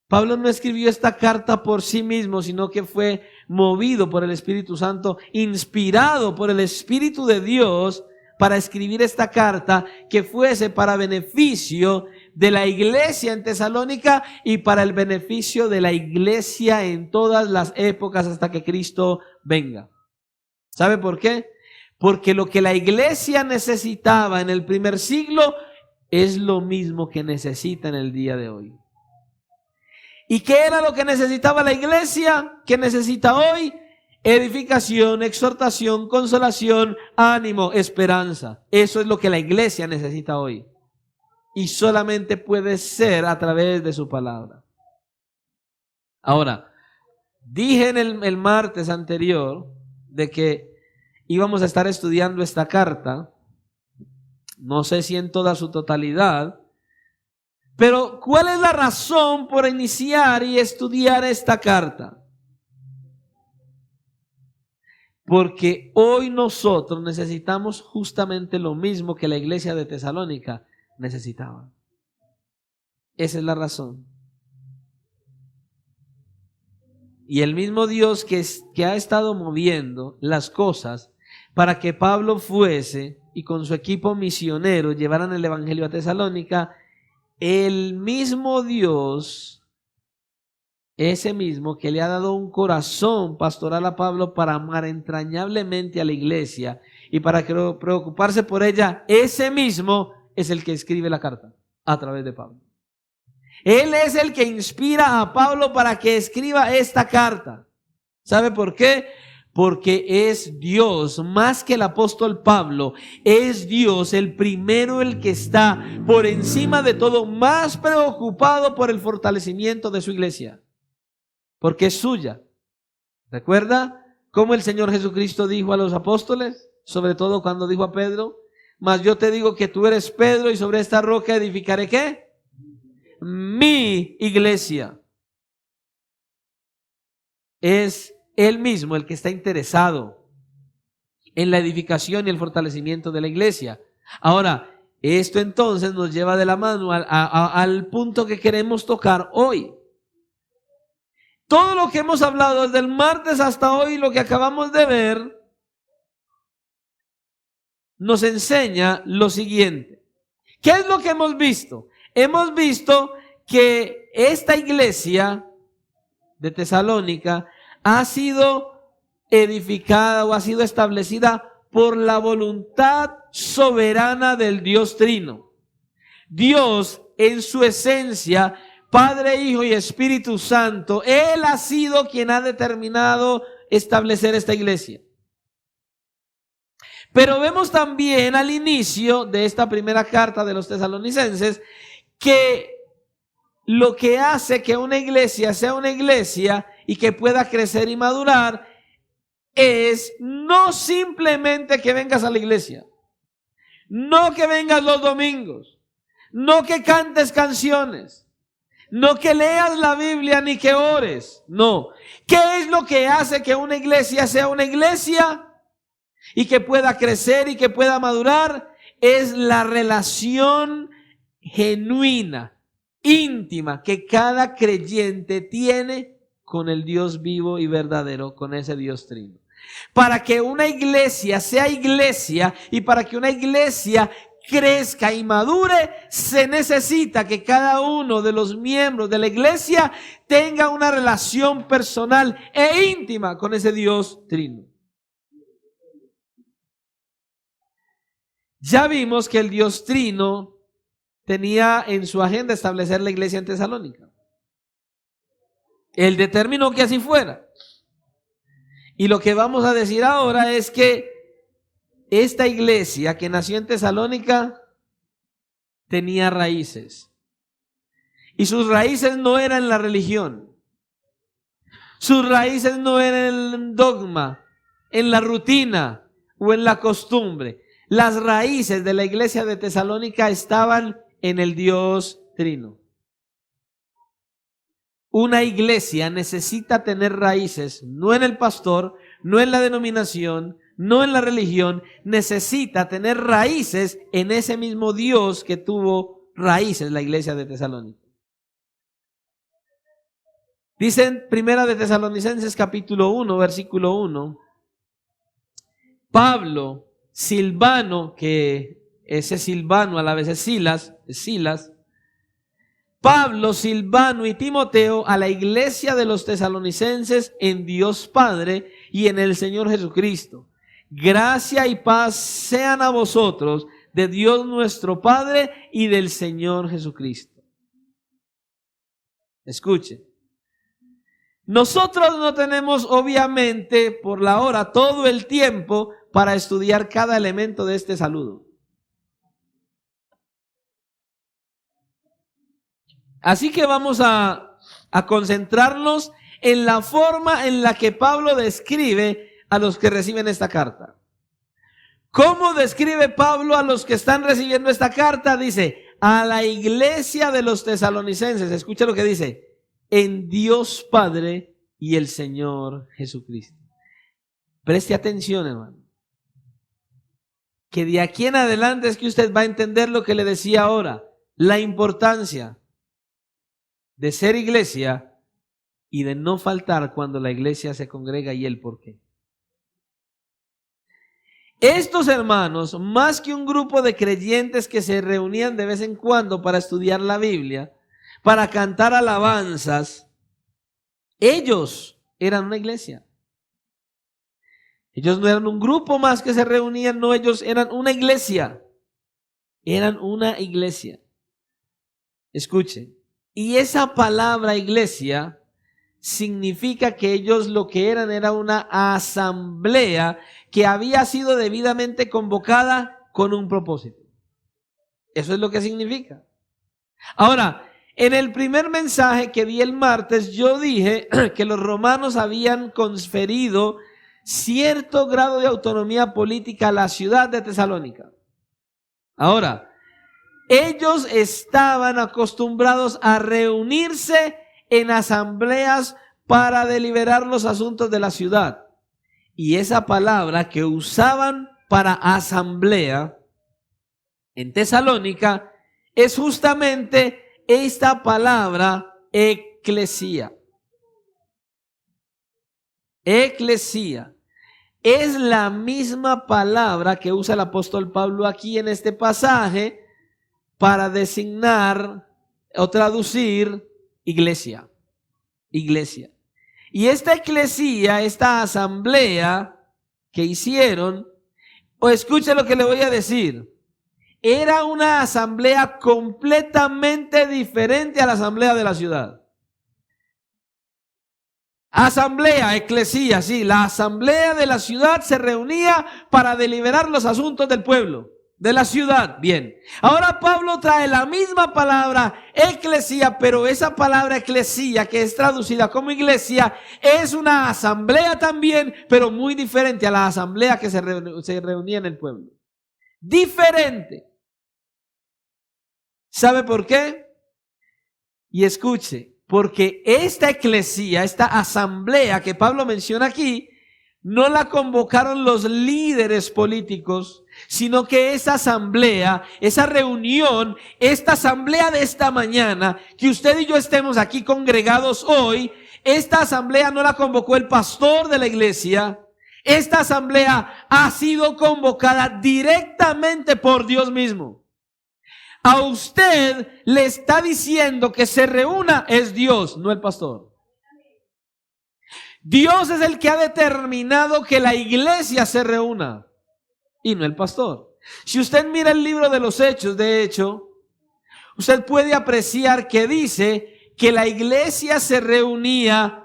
Pablo no escribió esta carta por sí mismo, sino que fue movido por el Espíritu Santo, inspirado por el Espíritu de Dios para escribir esta carta que fuese para beneficio de la iglesia en Tesalónica y para el beneficio de la iglesia en todas las épocas hasta que Cristo venga. ¿Sabe por qué? Porque lo que la iglesia necesitaba en el primer siglo es lo mismo que necesita en el día de hoy. ¿Y qué era lo que necesitaba la iglesia? ¿Qué necesita hoy? edificación, exhortación, consolación, ánimo, esperanza. Eso es lo que la iglesia necesita hoy. Y solamente puede ser a través de su palabra. Ahora, dije en el martes anterior de que íbamos a estar estudiando esta carta. No sé si en toda su totalidad. Pero, ¿cuál es la razón por iniciar y estudiar esta carta? Porque hoy nosotros necesitamos justamente lo mismo que la iglesia de Tesalónica necesitaba. Esa es la razón. Y el mismo Dios que ha estado moviendo las cosas para que Pablo fuese y con su equipo misionero llevaran el evangelio a Tesalónica, el mismo Dios, ese mismo que le ha dado un corazón pastoral a Pablo para amar entrañablemente a la iglesia y para preocuparse por ella, ese mismo es el que escribe la carta a través de Pablo. Él es el que inspira a Pablo para que escriba esta carta. ¿Sabe por qué? Porque es Dios, más que el apóstol Pablo, es Dios el primero, el que está por encima de todo, más preocupado por el fortalecimiento de su iglesia, porque es suya. ¿Recuerda cómo el Señor Jesucristo dijo a los apóstoles? Sobre todo cuando dijo a Pedro: mas yo te digo que tú eres Pedro y sobre esta roca edificaré ¿qué? Mi iglesia. Es Él mismo el que está interesado en la edificación y el fortalecimiento de la iglesia. Ahora, esto entonces nos lleva de la mano al punto que queremos tocar hoy. Todo lo que hemos hablado desde el martes hasta hoy, lo que acabamos de ver, nos enseña lo siguiente. ¿Qué es lo que hemos visto? Hemos visto que esta iglesia de Tesalónica ha sido edificada o ha sido establecida por la voluntad soberana del Dios Trino. Dios en su esencia, Padre, Hijo y Espíritu Santo, Él ha sido quien ha determinado establecer esta iglesia. Pero vemos también al inicio de esta primera carta de los tesalonicenses que lo que hace que una iglesia sea una iglesia y que pueda crecer y madurar es no simplemente que vengas a la iglesia, no que vengas los domingos, no que cantes canciones, no que leas la Biblia ni que ores, no. ¿Qué es lo que hace que una iglesia sea una iglesia y que pueda crecer y que pueda madurar? Es la relación genuina, íntima, que cada creyente tiene con el Dios vivo y verdadero, con ese Dios trino. Para que una iglesia sea iglesia y para que una iglesia crezca y madure, se necesita que cada uno de los miembros de la iglesia tenga una relación personal e íntima con ese Dios trino. Ya vimos que el Dios trino tenía en su agenda establecer la iglesia en Tesalónica. Él determinó que así fuera. Y lo que vamos a decir ahora es que esta iglesia que nació en Tesalónica tenía raíces. Y sus raíces no eran la religión. Sus raíces no eran en el dogma, en la rutina o en la costumbre. Las raíces de la iglesia de Tesalónica estaban en el Dios Trino. Una iglesia necesita tener raíces, no en el pastor, no en la denominación, no en la religión, necesita tener raíces en ese mismo Dios que tuvo raíces la iglesia de Tesalónica. Dicen Primera de Tesalonicenses capítulo 1, versículo 1, Pablo, Silvano, que ese Silvano a la vez es Silas, Pablo, Silvano y Timoteo a la iglesia de los tesalonicenses en Dios Padre y en el Señor Jesucristo. Gracia y paz sean a vosotros de Dios nuestro Padre y del Señor Jesucristo. Escuche. Nosotros no tenemos, obviamente, por la hora, todo el tiempo para estudiar cada elemento de este saludo. Así que vamos a concentrarnos en la forma en la que Pablo describe a los que reciben esta carta. ¿Cómo describe Pablo a los que están recibiendo esta carta? Dice, a la iglesia de los tesalonicenses, escucha lo que dice, en Dios Padre y el Señor Jesucristo. Preste atención, hermano, que de aquí en adelante es que usted va a entender lo que le decía ahora, la importancia de ser iglesia y de no faltar cuando la iglesia se congrega y el por qué. Estos hermanos, más que un grupo de creyentes que se reunían de vez en cuando para estudiar la Biblia, para cantar alabanzas, ellos eran una iglesia. Ellos no eran un grupo más que se reunían, no, ellos eran una iglesia. Eran una iglesia. Escuchen, y esa palabra iglesia significa que ellos lo que eran era una asamblea que había sido debidamente convocada con un propósito. Eso es lo que significa. Ahora, en el primer mensaje que di el martes, yo dije que los romanos habían conferido cierto grado de autonomía política a la ciudad de Tesalónica. Ahora, ellos estaban acostumbrados a reunirse en asambleas para deliberar los asuntos de la ciudad. Y esa palabra que usaban para asamblea en Tesalónica es justamente esta palabra eclesía. Eclesía. Es la misma palabra que usa el apóstol Pablo aquí en este pasaje para designar o traducir iglesia. Iglesia. Y esta eclesía, esta asamblea que hicieron, o escuche lo que le voy a decir, era una asamblea completamente diferente a la asamblea de la ciudad. Asamblea, eclesía, sí, la asamblea de la ciudad se reunía para deliberar los asuntos del pueblo, de la ciudad. Bien, ahora Pablo trae la misma palabra eclesía, pero esa palabra eclesía que es traducida como iglesia es una asamblea también, pero muy diferente a la asamblea que se reunía en el pueblo. Diferente. ¿Sabe por qué? Y escuche, porque esta eclesía, esta asamblea que Pablo menciona aquí, no la convocaron los líderes políticos, sino que esa asamblea, esa reunión, esta asamblea de esta mañana, que usted y yo estemos aquí congregados hoy, esta asamblea no la convocó el pastor de la iglesia. Esta asamblea ha sido convocada directamente por Dios mismo. A usted le está diciendo que se reúna es Dios, no el pastor. Dios es el que ha determinado que la iglesia se reúna y no el pastor. Si usted mira el libro de los Hechos, de hecho, usted puede apreciar que dice que la iglesia se reunía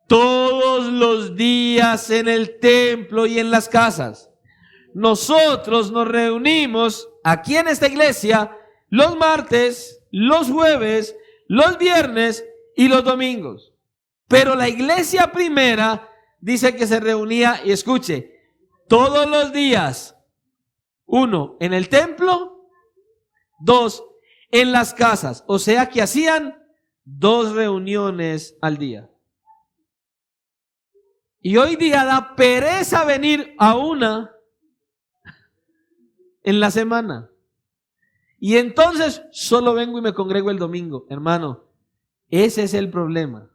todos los días en el templo y en las casas. Nosotros nos reunimos aquí en esta iglesia los martes, los jueves, los viernes y los domingos. Pero la iglesia primera dice que se reunía, y escuche, todos los días. 1, en el templo. 2, en las casas. O sea que hacían 2 reuniones al día. Y hoy día da pereza venir a una en la semana. Y entonces solo vengo y me congrego el domingo. Hermano, ese es el problema.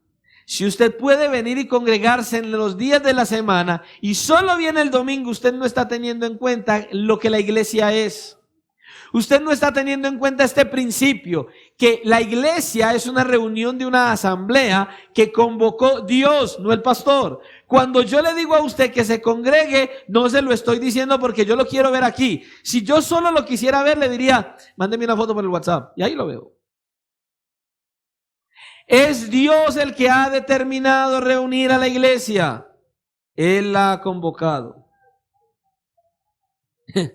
Si usted puede venir y congregarse en los días de la semana y solo viene el domingo, usted no está teniendo en cuenta lo que la iglesia es. Usted no está teniendo en cuenta este principio, que la iglesia es una reunión de una asamblea que convocó Dios, no el pastor. Cuando yo le digo a usted que se congregue, no se lo estoy diciendo porque yo lo quiero ver aquí. Si yo solo lo quisiera ver, le diría, mándeme una foto por el WhatsApp y ahí lo veo. Es Dios el que ha determinado reunir a la iglesia. Él la ha convocado.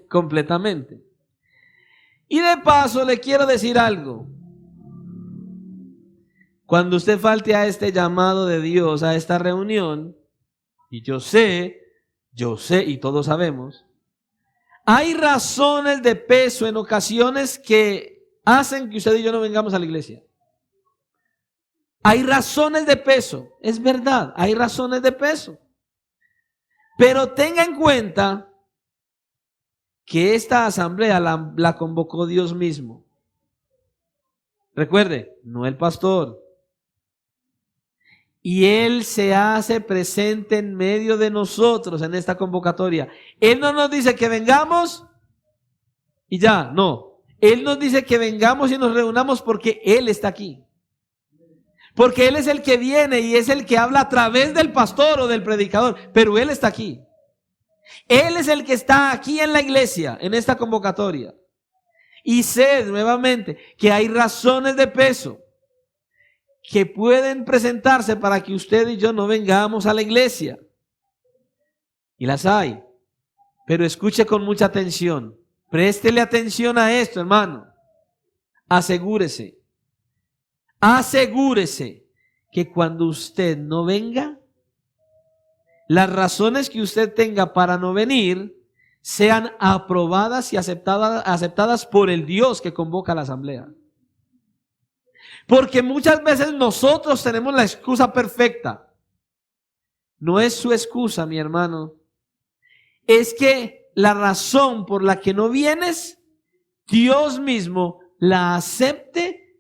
Completamente. Y de paso le quiero decir algo. Cuando usted falte a este llamado de Dios, a esta reunión, y yo sé, y todos sabemos, hay razones de peso en ocasiones que hacen que usted y yo no vengamos a la iglesia. Hay razones de peso, es verdad, hay razones de peso. Pero tenga en cuenta que esta asamblea la convocó Dios mismo. Recuerde, no el pastor. Y Él se hace presente en medio de nosotros en esta convocatoria. Él no nos dice que vengamos y ya, no. Él nos dice que vengamos y nos reunamos porque Él está aquí. Porque Él es el que viene y es el que habla a través del pastor o del predicador, pero Él está aquí. Él es el que está aquí en la iglesia, en esta convocatoria. Y sé nuevamente que hay razones de peso que pueden presentarse para que usted y yo no vengamos a la iglesia. Y las hay. Pero escuche con mucha atención. Préstele atención a esto, hermano. Asegúrese que cuando usted no venga, las razones que usted tenga para no venir sean aprobadas y aceptadas por el Dios que convoca a la asamblea. Porque muchas veces nosotros tenemos la excusa perfecta. No es su excusa, mi hermano. Es que la razón por la que no vienes, Dios mismo la acepte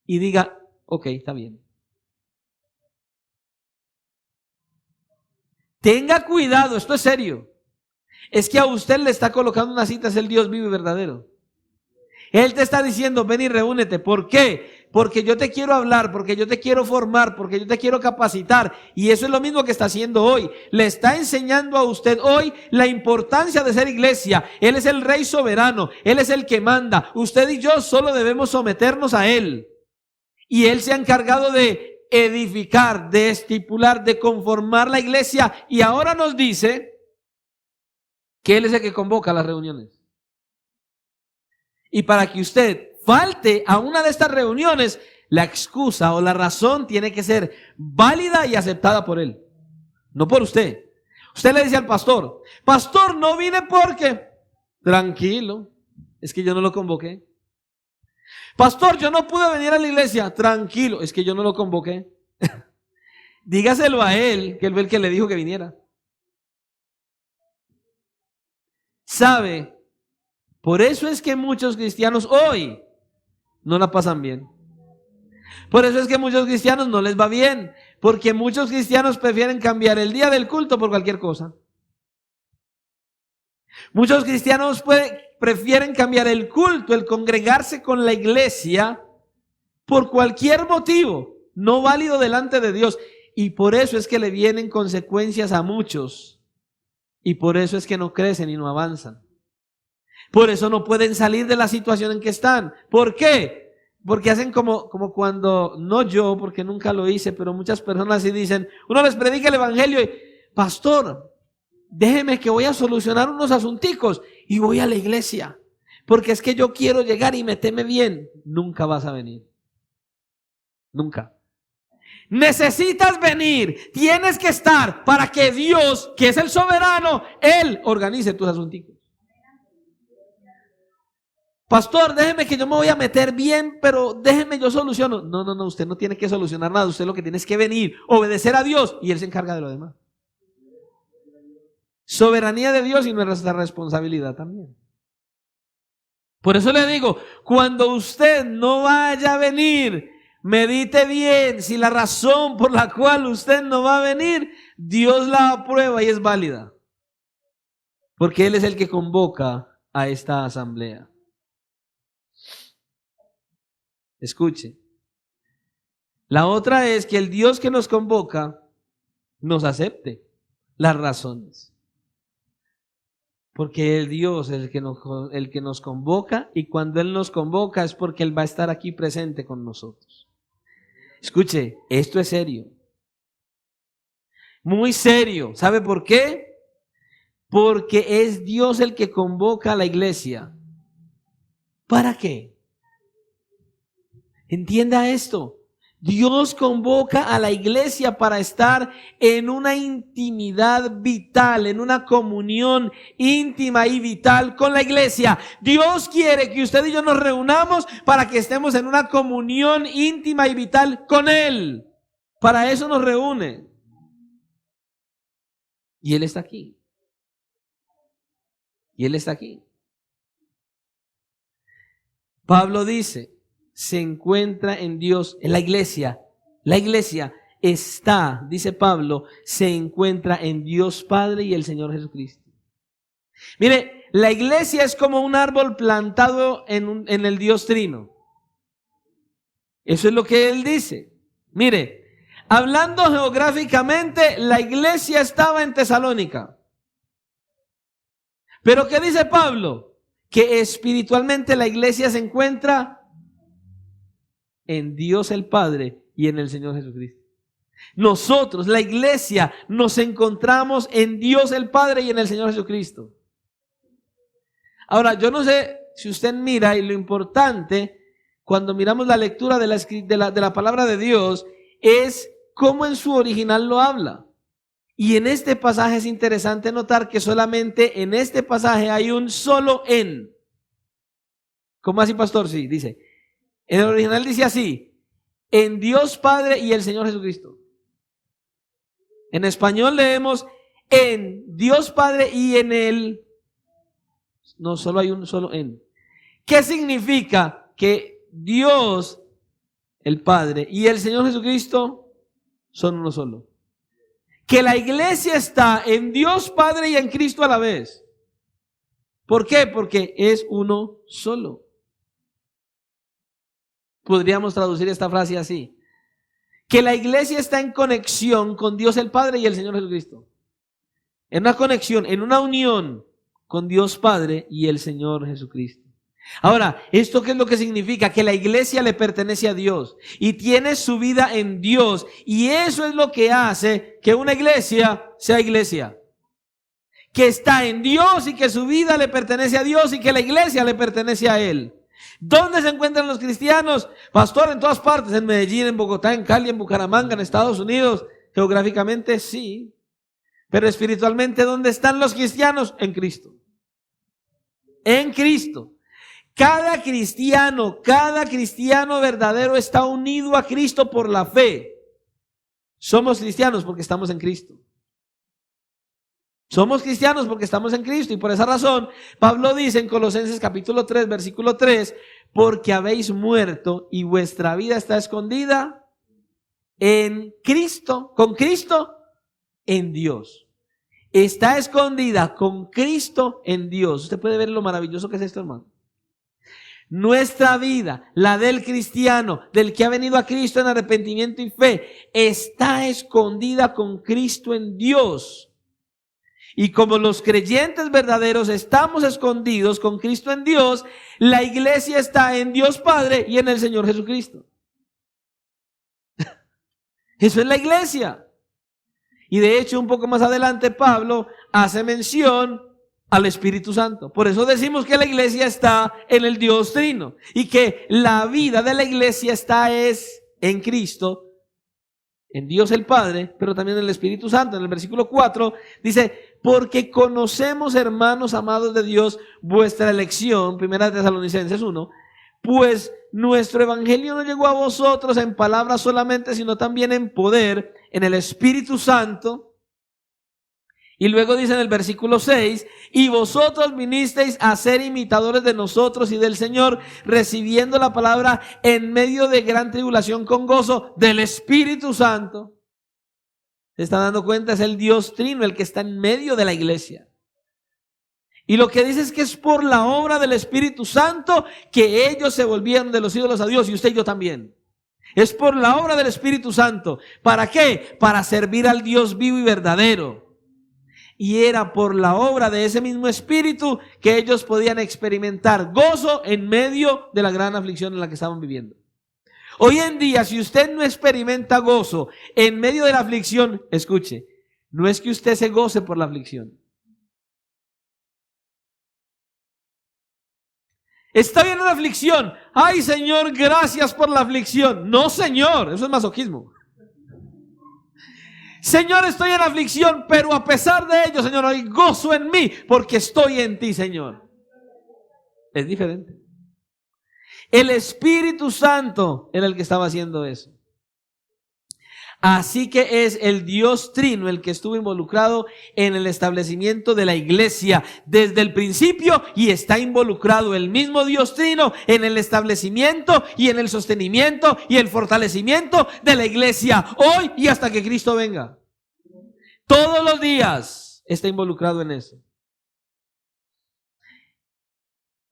y diga, ok, está bien. Tenga cuidado, esto es serio. Es que a usted le está colocando una cita, es el Dios vivo y verdadero. Él te está diciendo, ven y reúnete. ¿Por qué? Porque yo te quiero hablar, porque yo te quiero formar, porque yo te quiero capacitar. Y eso es lo mismo que está haciendo hoy. Le está enseñando a usted hoy la importancia de ser iglesia. Él es el Rey soberano. Él es el que manda. Usted y yo solo debemos someternos a Él. Y Él se ha encargado de edificar, de estipular, de conformar la iglesia. Y ahora nos dice que Él es el que convoca las reuniones. Y para que usted falte a una de estas reuniones, la excusa o la razón tiene que ser válida y aceptada por Él, no por usted. Usted le dice al pastor, pastor, no vine porque, tranquilo, es que yo no lo convoqué. Pastor, yo no pude venir a la iglesia, tranquilo, es que yo no lo convoqué. Dígaselo a Él, que Él fue el que le dijo que viniera. ¿Sabe? Por eso es que muchos cristianos hoy no la pasan bien. Por eso es que muchos cristianos no les va bien. Porque muchos cristianos prefieren cambiar el día del culto por cualquier cosa. Muchos cristianos prefieren cambiar el culto, el congregarse con la iglesia, por cualquier motivo no válido delante de Dios. Y por eso es que le vienen consecuencias a muchos. Y por eso es que no crecen y no avanzan. Por eso no pueden salir de la situación en que están. ¿Por qué? Porque hacen como cuando, no yo, porque nunca lo hice, pero muchas personas sí dicen, uno les predica el evangelio y, pastor, déjeme que voy a solucionar unos asunticos y voy a la iglesia. Porque es que yo quiero llegar y meterme bien. Nunca vas a venir. Nunca. Necesitas venir, tienes que estar para que Dios, que es el soberano, Él organice tus asunticos. Pastor, déjeme que yo me voy a meter bien, pero déjeme yo soluciono. No, usted no tiene que solucionar nada. Usted lo que tiene es que venir, obedecer a Dios y Él se encarga de lo demás. Soberanía de Dios y nuestra responsabilidad también. Por eso le digo, cuando usted no vaya a venir, medite bien si la razón por la cual usted no va a venir, Dios la aprueba y es válida. Porque Él es el que convoca a esta asamblea. Escuche. La otra es que el Dios que nos convoca nos acepte las razones. Porque el Dios es el que nos convoca, y cuando Él nos convoca es porque Él va a estar aquí presente con nosotros. Escuche, esto es serio. Muy serio. ¿Sabe por qué? Porque es Dios el que convoca a la iglesia. ¿Para qué? Entienda esto. Dios convoca a la iglesia para estar en una intimidad vital, en una comunión íntima y vital con la iglesia. Dios quiere que usted y yo nos reunamos para que estemos en una comunión íntima y vital con Él. Para eso nos reúne. Y Él está aquí. Y Él está aquí. Pablo dice, se encuentra en Dios, en la iglesia. La iglesia está, dice Pablo, se encuentra en Dios Padre y el Señor Jesucristo. Mire, la iglesia es como un árbol plantado en el Dios Trino. Eso es lo que él dice. Mire, hablando geográficamente, la iglesia estaba en Tesalónica. Pero ¿qué dice Pablo? Que espiritualmente la iglesia se encuentra en Dios el Padre y en el Señor Jesucristo. Nosotros, la iglesia, nos encontramos en Dios el Padre y en el Señor Jesucristo. Ahora, yo no sé si usted mira, y lo importante cuando miramos la lectura de la palabra de Dios es cómo en su original lo habla. Y en este pasaje es interesante notar que solamente en este pasaje hay un solo en. ¿Cómo así, pastor? Sí, dice. En el original dice así: en Dios Padre y el Señor Jesucristo. En español leemos en Dios Padre y en Él. No, solo hay un solo en. ¿Qué significa? Que Dios, el Padre, y el Señor Jesucristo son uno solo. Que la iglesia está en Dios Padre y en Cristo a la vez. ¿Por qué? Porque es uno solo. Podríamos traducir esta frase así: que la iglesia está en conexión con Dios el Padre y el Señor Jesucristo. En una conexión, en una unión con Dios Padre y el Señor Jesucristo. Ahora, ¿esto qué es lo que significa? Que la iglesia le pertenece a Dios y tiene su vida en Dios, y eso es lo que hace que una iglesia sea iglesia. Que está en Dios y que su vida le pertenece a Dios y que la iglesia le pertenece a Él. ¿Dónde se encuentran los cristianos? Pastor, en todas partes, en Medellín, en Bogotá, en Cali, en Bucaramanga, en Estados Unidos. Geográficamente sí, pero espiritualmente, ¿dónde están los cristianos? En Cristo. En Cristo. Cada cristiano verdadero está unido a Cristo por la fe. Somos cristianos porque estamos en Cristo. Somos cristianos porque estamos en Cristo, y por esa razón Pablo dice en Colosenses capítulo 3, versículo 3, porque habéis muerto y vuestra vida está escondida en Cristo, con Cristo en Dios. Está escondida con Cristo en Dios. Usted puede ver lo maravilloso que es esto, hermano. Nuestra vida, la del cristiano, del que ha venido a Cristo en arrepentimiento y fe, está escondida con Cristo en Dios. Y como los creyentes verdaderos estamos escondidos con Cristo en Dios, la iglesia está en Dios Padre y en el Señor Jesucristo. Eso es la iglesia. Y de hecho, un poco más adelante, Pablo hace mención al Espíritu Santo. Por eso decimos que la iglesia está en el Dios Trino y que la vida de la iglesia está en Cristo, en Dios el Padre, pero también en el Espíritu Santo. En el versículo 4 dice: porque conocemos, hermanos amados de Dios, vuestra elección, 1 Tesalonicenses 1, pues nuestro evangelio no llegó a vosotros en palabras solamente, sino también en poder, en el Espíritu Santo. Y luego dice en el versículo 6, y vosotros vinisteis a ser imitadores de nosotros y del Señor, recibiendo la palabra en medio de gran tribulación con gozo del Espíritu Santo. ¿Se están dando cuenta? Es el Dios Trino el que está en medio de la iglesia. Y lo que dice es que es por la obra del Espíritu Santo que ellos se volvieron de los ídolos a Dios, y usted y yo también. Es por la obra del Espíritu Santo. ¿Para qué? Para servir al Dios vivo y verdadero. Y era por la obra de ese mismo Espíritu que ellos podían experimentar gozo en medio de la gran aflicción en la que estaban viviendo. Hoy en día, si usted no experimenta gozo en medio de la aflicción, escuche, no es que usted se goce por la aflicción. Está bien en la aflicción. Ay, Señor, gracias por la aflicción. No, Señor, eso es masoquismo. Señor, estoy en aflicción, pero a pesar de ello, Señor, hay gozo en mí porque estoy en ti, Señor. Es diferente. El Espíritu Santo era el que estaba haciendo eso. Así que es el Dios Trino el que estuvo involucrado en el establecimiento de la iglesia desde el principio, y está involucrado el mismo Dios Trino en el establecimiento y en el sostenimiento y el fortalecimiento de la iglesia hoy y hasta que Cristo venga. Todos los días está involucrado en eso.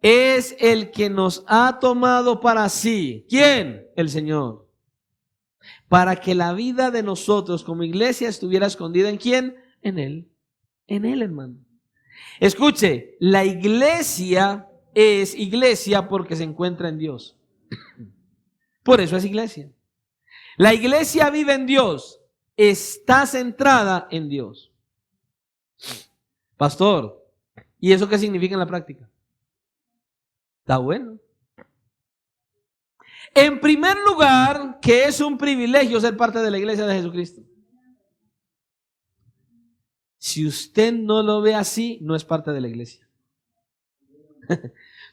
Es el que nos ha tomado para sí. ¿Quién? El Señor. Para que la vida de nosotros como iglesia estuviera escondida ¿en quién? En Él. En Él, hermano. Escuche, la iglesia es iglesia porque se encuentra en Dios. Por eso es iglesia. La iglesia vive en Dios, está centrada en Dios. Pastor, ¿y eso qué significa en la práctica? Está bueno. En primer lugar, que es un privilegio ser parte de la iglesia de Jesucristo. Si usted no lo ve así, no es parte de la iglesia.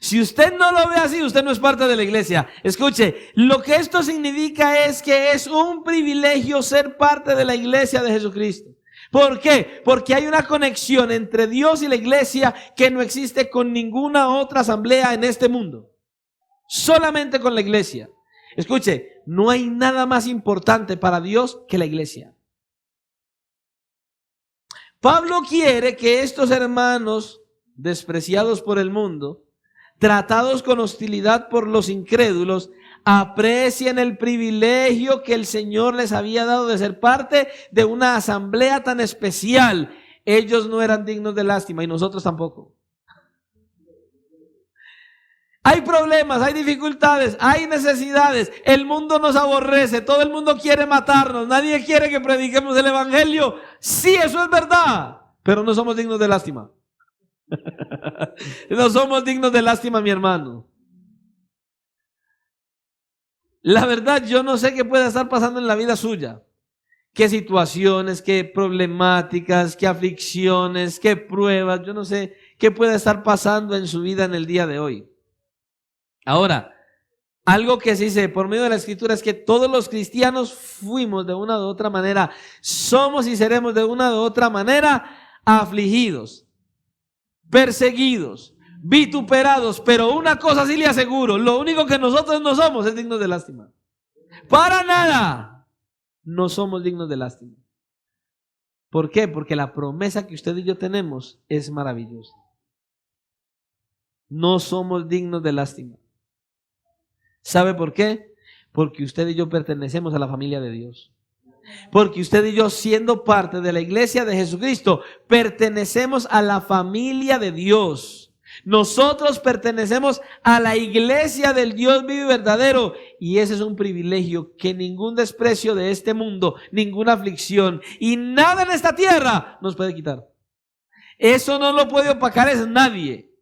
Si usted no lo ve así, usted no es parte de la iglesia. Escuche, lo que esto significa es que es un privilegio ser parte de la iglesia de Jesucristo. ¿Por qué? Porque hay una conexión entre Dios y la iglesia que no existe con ninguna otra asamblea en este mundo. Solamente con la iglesia. Escuche, no hay nada más importante para Dios que la iglesia. Pablo quiere que estos hermanos despreciados por el mundo, tratados con hostilidad por los incrédulos, aprecien el privilegio que el Señor les había dado de ser parte de una asamblea tan especial. Ellos no eran dignos de lástima y nosotros tampoco. Hay problemas, hay dificultades, hay necesidades. El mundo nos aborrece, todo el mundo quiere matarnos, nadie quiere que prediquemos el evangelio. Sí, eso es verdad, pero no somos dignos de lástima. No somos dignos de lástima, mi hermano. La verdad, yo no sé qué puede estar pasando en la vida suya. Qué situaciones, qué problemáticas, qué aflicciones, qué pruebas. Yo no sé qué puede estar pasando en su vida en el día de hoy. Ahora, algo que se dice por medio de la Escritura es que todos los cristianos fuimos de una u otra manera, somos y seremos de una u otra manera afligidos, perseguidos, vituperados, pero una cosa sí le aseguro, lo único que nosotros no somos es dignos de lástima. Para nada no somos dignos de lástima. ¿Por qué? Porque la promesa que usted y yo tenemos es maravillosa. No somos dignos de lástima. ¿Sabe por qué? Porque usted y yo pertenecemos a la familia de Dios. Porque usted y yo, siendo parte de la iglesia de Jesucristo, pertenecemos a la familia de Dios. Nosotros pertenecemos a la iglesia del Dios vivo y verdadero. Y ese es un privilegio que ningún desprecio de este mundo, ninguna aflicción y nada en esta tierra nos puede quitar. Eso no lo puede opacar es nadie.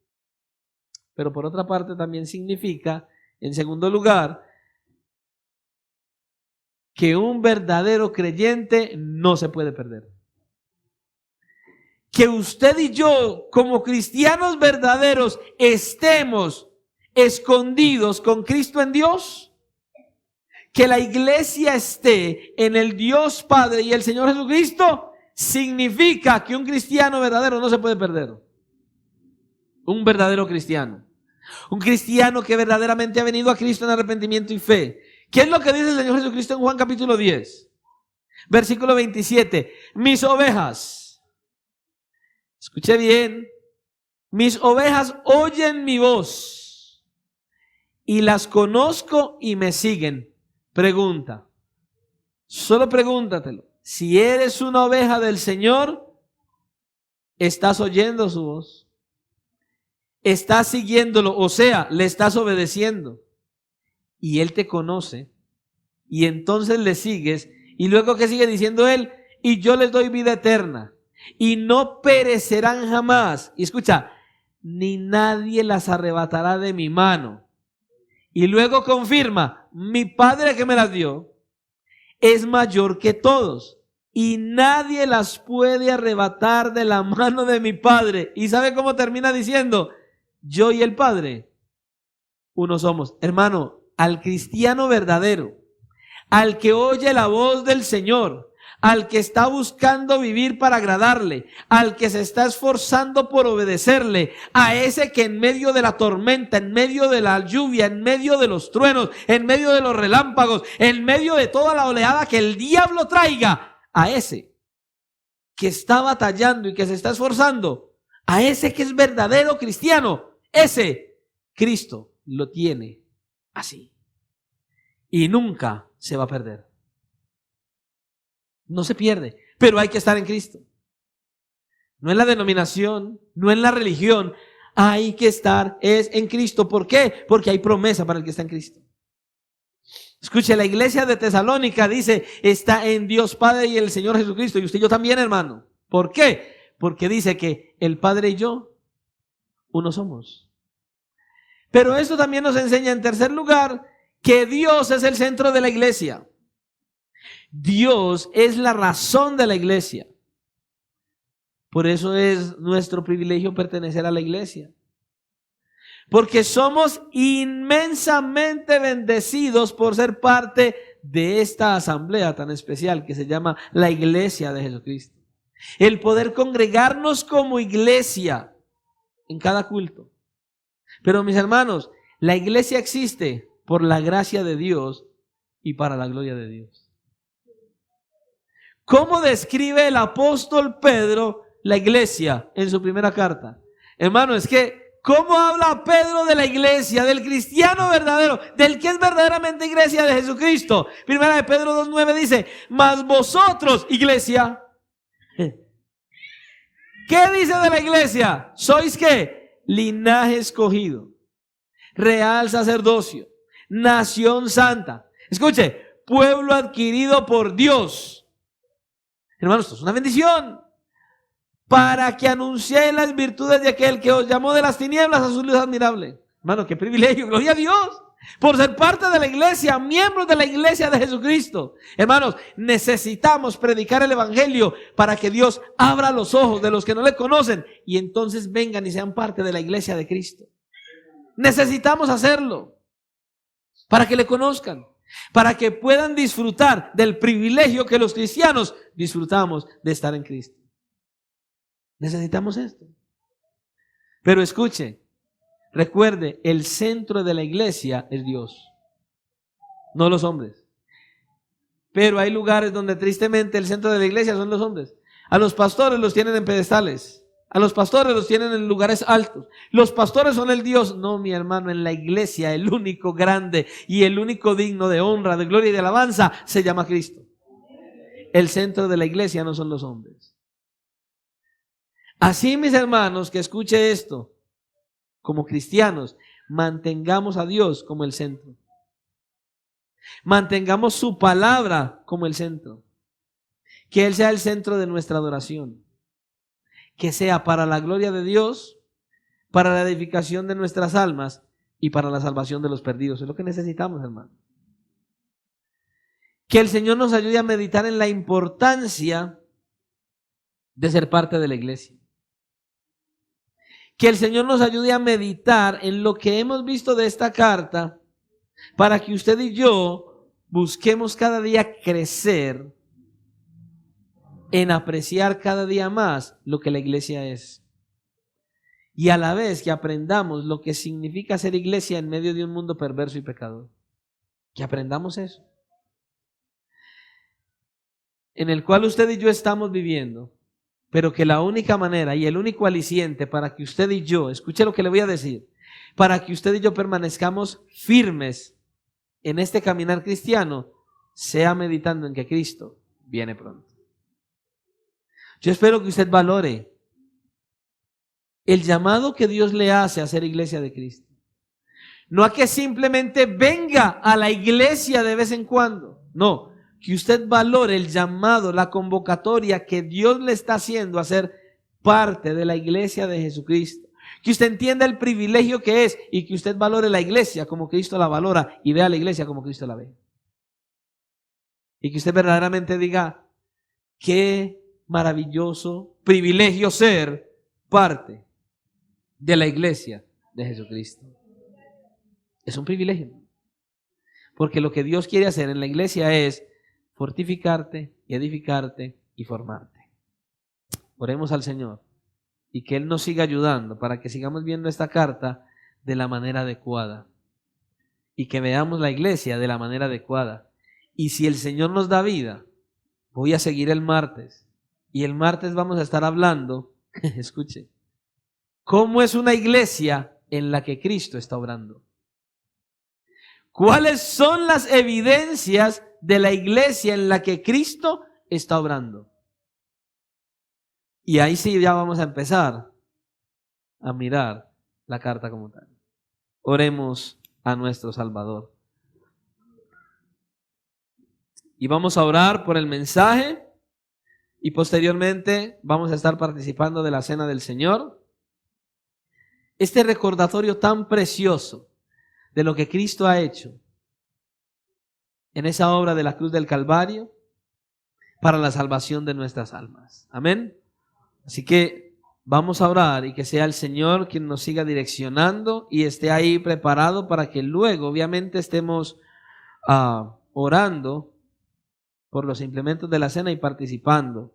Pero por otra parte también significa, en segundo lugar, que un verdadero creyente no se puede perder. Que usted y yo, como cristianos verdaderos, estemos escondidos con Cristo en Dios. Que la iglesia esté en el Dios Padre y el Señor Jesucristo, significa que un cristiano verdadero no se puede perder. Un verdadero cristiano. Un cristiano que verdaderamente ha venido a Cristo en arrepentimiento y fe. ¿Qué es lo que dice el Señor Jesucristo en Juan capítulo 10? Versículo 27. Mis ovejas, escuche bien, mis ovejas oyen mi voz y las conozco y me siguen. Pregunta, solo pregúntatelo. Si eres una oveja del Señor, ¿estás oyendo su voz? Estás siguiéndolo, o sea, le estás obedeciendo. Y Él te conoce Y entonces le sigues. Y luego, ¿qué sigue diciendo él? Y yo les doy vida eterna. Y no perecerán jamás. Y escucha, ni nadie las arrebatará de mi mano. Y luego confirma, mi Padre que me las dio es mayor que todos. Y nadie las puede arrebatar de la mano de mi Padre. ¿Y sabe cómo termina diciendo? Yo y el Padre, uno somos. Hermano, al cristiano verdadero, al que oye la voz del Señor, al que está buscando vivir para agradarle, al que se está esforzando por obedecerle, a ese que en medio de la tormenta, en medio de la lluvia, en medio de los truenos, en medio de los relámpagos, en medio de toda la oleada que el diablo traiga, a ese que está batallando y que se está esforzando, a ese que es verdadero cristiano, ese Cristo lo tiene así y nunca se va a perder. No se pierde, pero hay que estar en Cristo. No en la denominación, no en la religión. Hay que estar es en Cristo. ¿Por qué? Porque hay promesa para el que está en Cristo. Escuche, la iglesia de Tesalónica dice, está en Dios Padre y el Señor Jesucristo. Y usted y yo también, hermano. ¿Por qué? Porque dice que el Padre y yo, uno somos. Pero esto también nos enseña, en tercer lugar, que Dios es el centro de la iglesia. Dios es la razón de la iglesia. Por eso es nuestro privilegio pertenecer a la iglesia. Porque somos inmensamente bendecidos por ser parte de esta asamblea tan especial que se llama la Iglesia de Jesucristo. El poder congregarnos como iglesia en cada culto. Pero mis hermanos, la iglesia existe por la gracia de Dios y para la gloria de Dios. ¿Cómo describe el apóstol Pedro la iglesia en su primera carta? Hermano, es que ¿cómo habla Pedro de la iglesia, del cristiano verdadero, del que es verdaderamente iglesia de Jesucristo? Primera de Pedro 2:9 dice, mas vosotros, iglesia, ¿qué dice de la iglesia? ¿Sois qué? Linaje escogido, real sacerdocio, nación santa. Escuche, pueblo adquirido por Dios. Hermanos, esto es una bendición. Para que anunciéis las virtudes de aquel que os llamó de las tinieblas a su luz admirable. Hermano, qué privilegio, gloria a Dios, por ser parte de la iglesia, miembros de la iglesia de Jesucristo. Hermanos, necesitamos predicar el evangelio para que Dios abra los ojos de los que no le conocen y entonces vengan y sean parte de la iglesia de Cristo. Necesitamos hacerlo para que le conozcan, para que puedan disfrutar del privilegio que los cristianos disfrutamos de estar en Cristo. Necesitamos esto. Pero escuche, recuerde, el centro de la iglesia es Dios, no los hombres. Pero hay lugares donde tristemente el centro de la iglesia son los hombres. A los pastores los tienen en pedestales. A los pastores los tienen en lugares altos. Los pastores son el Dios. No, mi hermano, en la iglesia el único grande y el único digno de honra, de gloria y de alabanza se llama Cristo. El centro de la iglesia no son los hombres. Así, mis hermanos, que escuche esto, como cristianos, mantengamos a Dios como el centro. Mantengamos su palabra como el centro. Que Él sea el centro de nuestra adoración. Que sea para la gloria de Dios, para la edificación de nuestras almas y para la salvación de los perdidos. Es lo que necesitamos, hermano. Que el Señor nos ayude a meditar en la importancia de ser parte de la iglesia. Que el Señor nos ayude a meditar en lo que hemos visto de esta carta para que usted y yo busquemos cada día crecer en apreciar cada día más lo que la iglesia es. Y a la vez que aprendamos lo que significa ser iglesia en medio de un mundo perverso y pecador. Que aprendamos eso. En el cual usted y yo estamos viviendo. Pero que la única manera y el único aliciente para que usted y yo, escuche lo que le voy a decir, para que usted y yo permanezcamos firmes en este caminar cristiano, sea meditando en que Cristo viene pronto. Yo espero que usted valore el llamado que Dios le hace a ser iglesia de Cristo. No a que simplemente venga a la iglesia de vez en cuando. No, que usted valore el llamado, la convocatoria que Dios le está haciendo a ser parte de la iglesia de Jesucristo. Que usted entienda el privilegio que es y que usted valore la iglesia como Cristo la valora y vea la iglesia como Cristo la ve. Y que usted verdaderamente diga, qué maravilloso privilegio ser parte de la iglesia de Jesucristo. Es un privilegio. Porque lo que Dios quiere hacer en la iglesia es fortificarte, edificarte y formarte. Oremos al Señor y que Él nos siga ayudando para que sigamos viendo esta carta de la manera adecuada y que veamos la iglesia de la manera adecuada. Y si el Señor nos da vida, voy a seguir el martes y el martes vamos a estar hablando, escuche, ¿cómo es una iglesia en la que Cristo está obrando? ¿Cuáles son las evidencias de la iglesia en la que Cristo está obrando? Y ahí sí ya vamos a empezar a mirar la carta como tal. Oremos a nuestro Salvador. Y vamos a orar por el mensaje y posteriormente vamos a estar participando de la cena del Señor. Este recordatorio tan precioso de lo que Cristo ha hecho en esa obra de la cruz del Calvario para la salvación de nuestras almas. Amén. Así que vamos a orar y que sea el Señor quien nos siga direccionando y esté ahí preparado para que luego obviamente estemos orando por los implementos de la cena y participando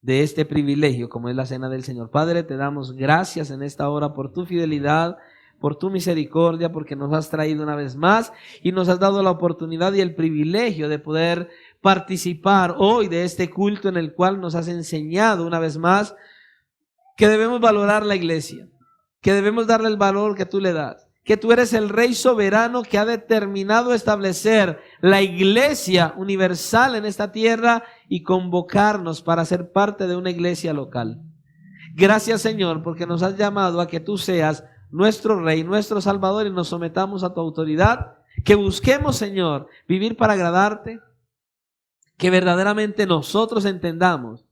de este privilegio como es la cena del Señor. Padre, te damos gracias en esta hora por tu fidelidad, por tu misericordia, porque nos has traído una vez más y nos has dado la oportunidad y el privilegio de poder participar hoy de este culto en el cual nos has enseñado una vez más que debemos valorar la iglesia, que debemos darle el valor que tú le das, que tú eres el Rey soberano que ha determinado establecer la iglesia universal en esta tierra y convocarnos para ser parte de una iglesia local. Gracias, Señor, porque nos has llamado a que tú seas nuestro Rey, nuestro Salvador y nos sometamos a tu autoridad, que busquemos, Señor, vivir para agradarte, que verdaderamente nosotros entendamos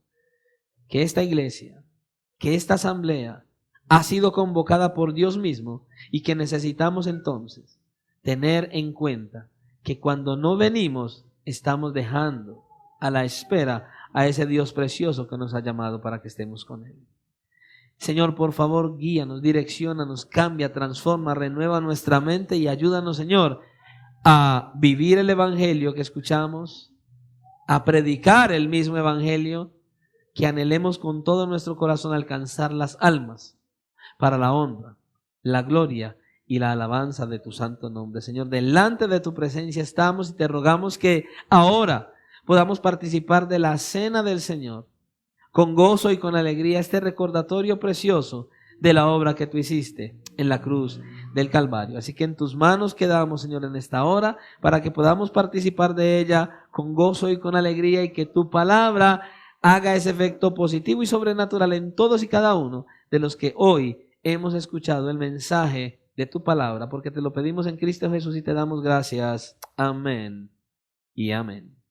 que esta iglesia, que esta asamblea ha sido convocada por Dios mismo y que necesitamos entonces tener en cuenta que cuando no venimos estamos dejando a la espera a ese Dios precioso que nos ha llamado para que estemos con Él. Señor, por favor, guíanos, direcciónanos, cambia, transforma, renueva nuestra mente y ayúdanos, Señor, a vivir el evangelio que escuchamos, a predicar el mismo evangelio, que anhelemos con todo nuestro corazón alcanzar las almas para la honra, la gloria y la alabanza de tu santo nombre. Señor, delante de tu presencia estamos y te rogamos que ahora podamos participar de la cena del Señor con gozo y con alegría, este recordatorio precioso de la obra que tú hiciste en la cruz del Calvario. Así que en tus manos quedamos, Señor, en esta hora para que podamos participar de ella con gozo y con alegría y que tu palabra haga ese efecto positivo y sobrenatural en todos y cada uno de los que hoy hemos escuchado el mensaje de tu palabra, porque te lo pedimos en Cristo Jesús y te damos gracias. Amén y amén.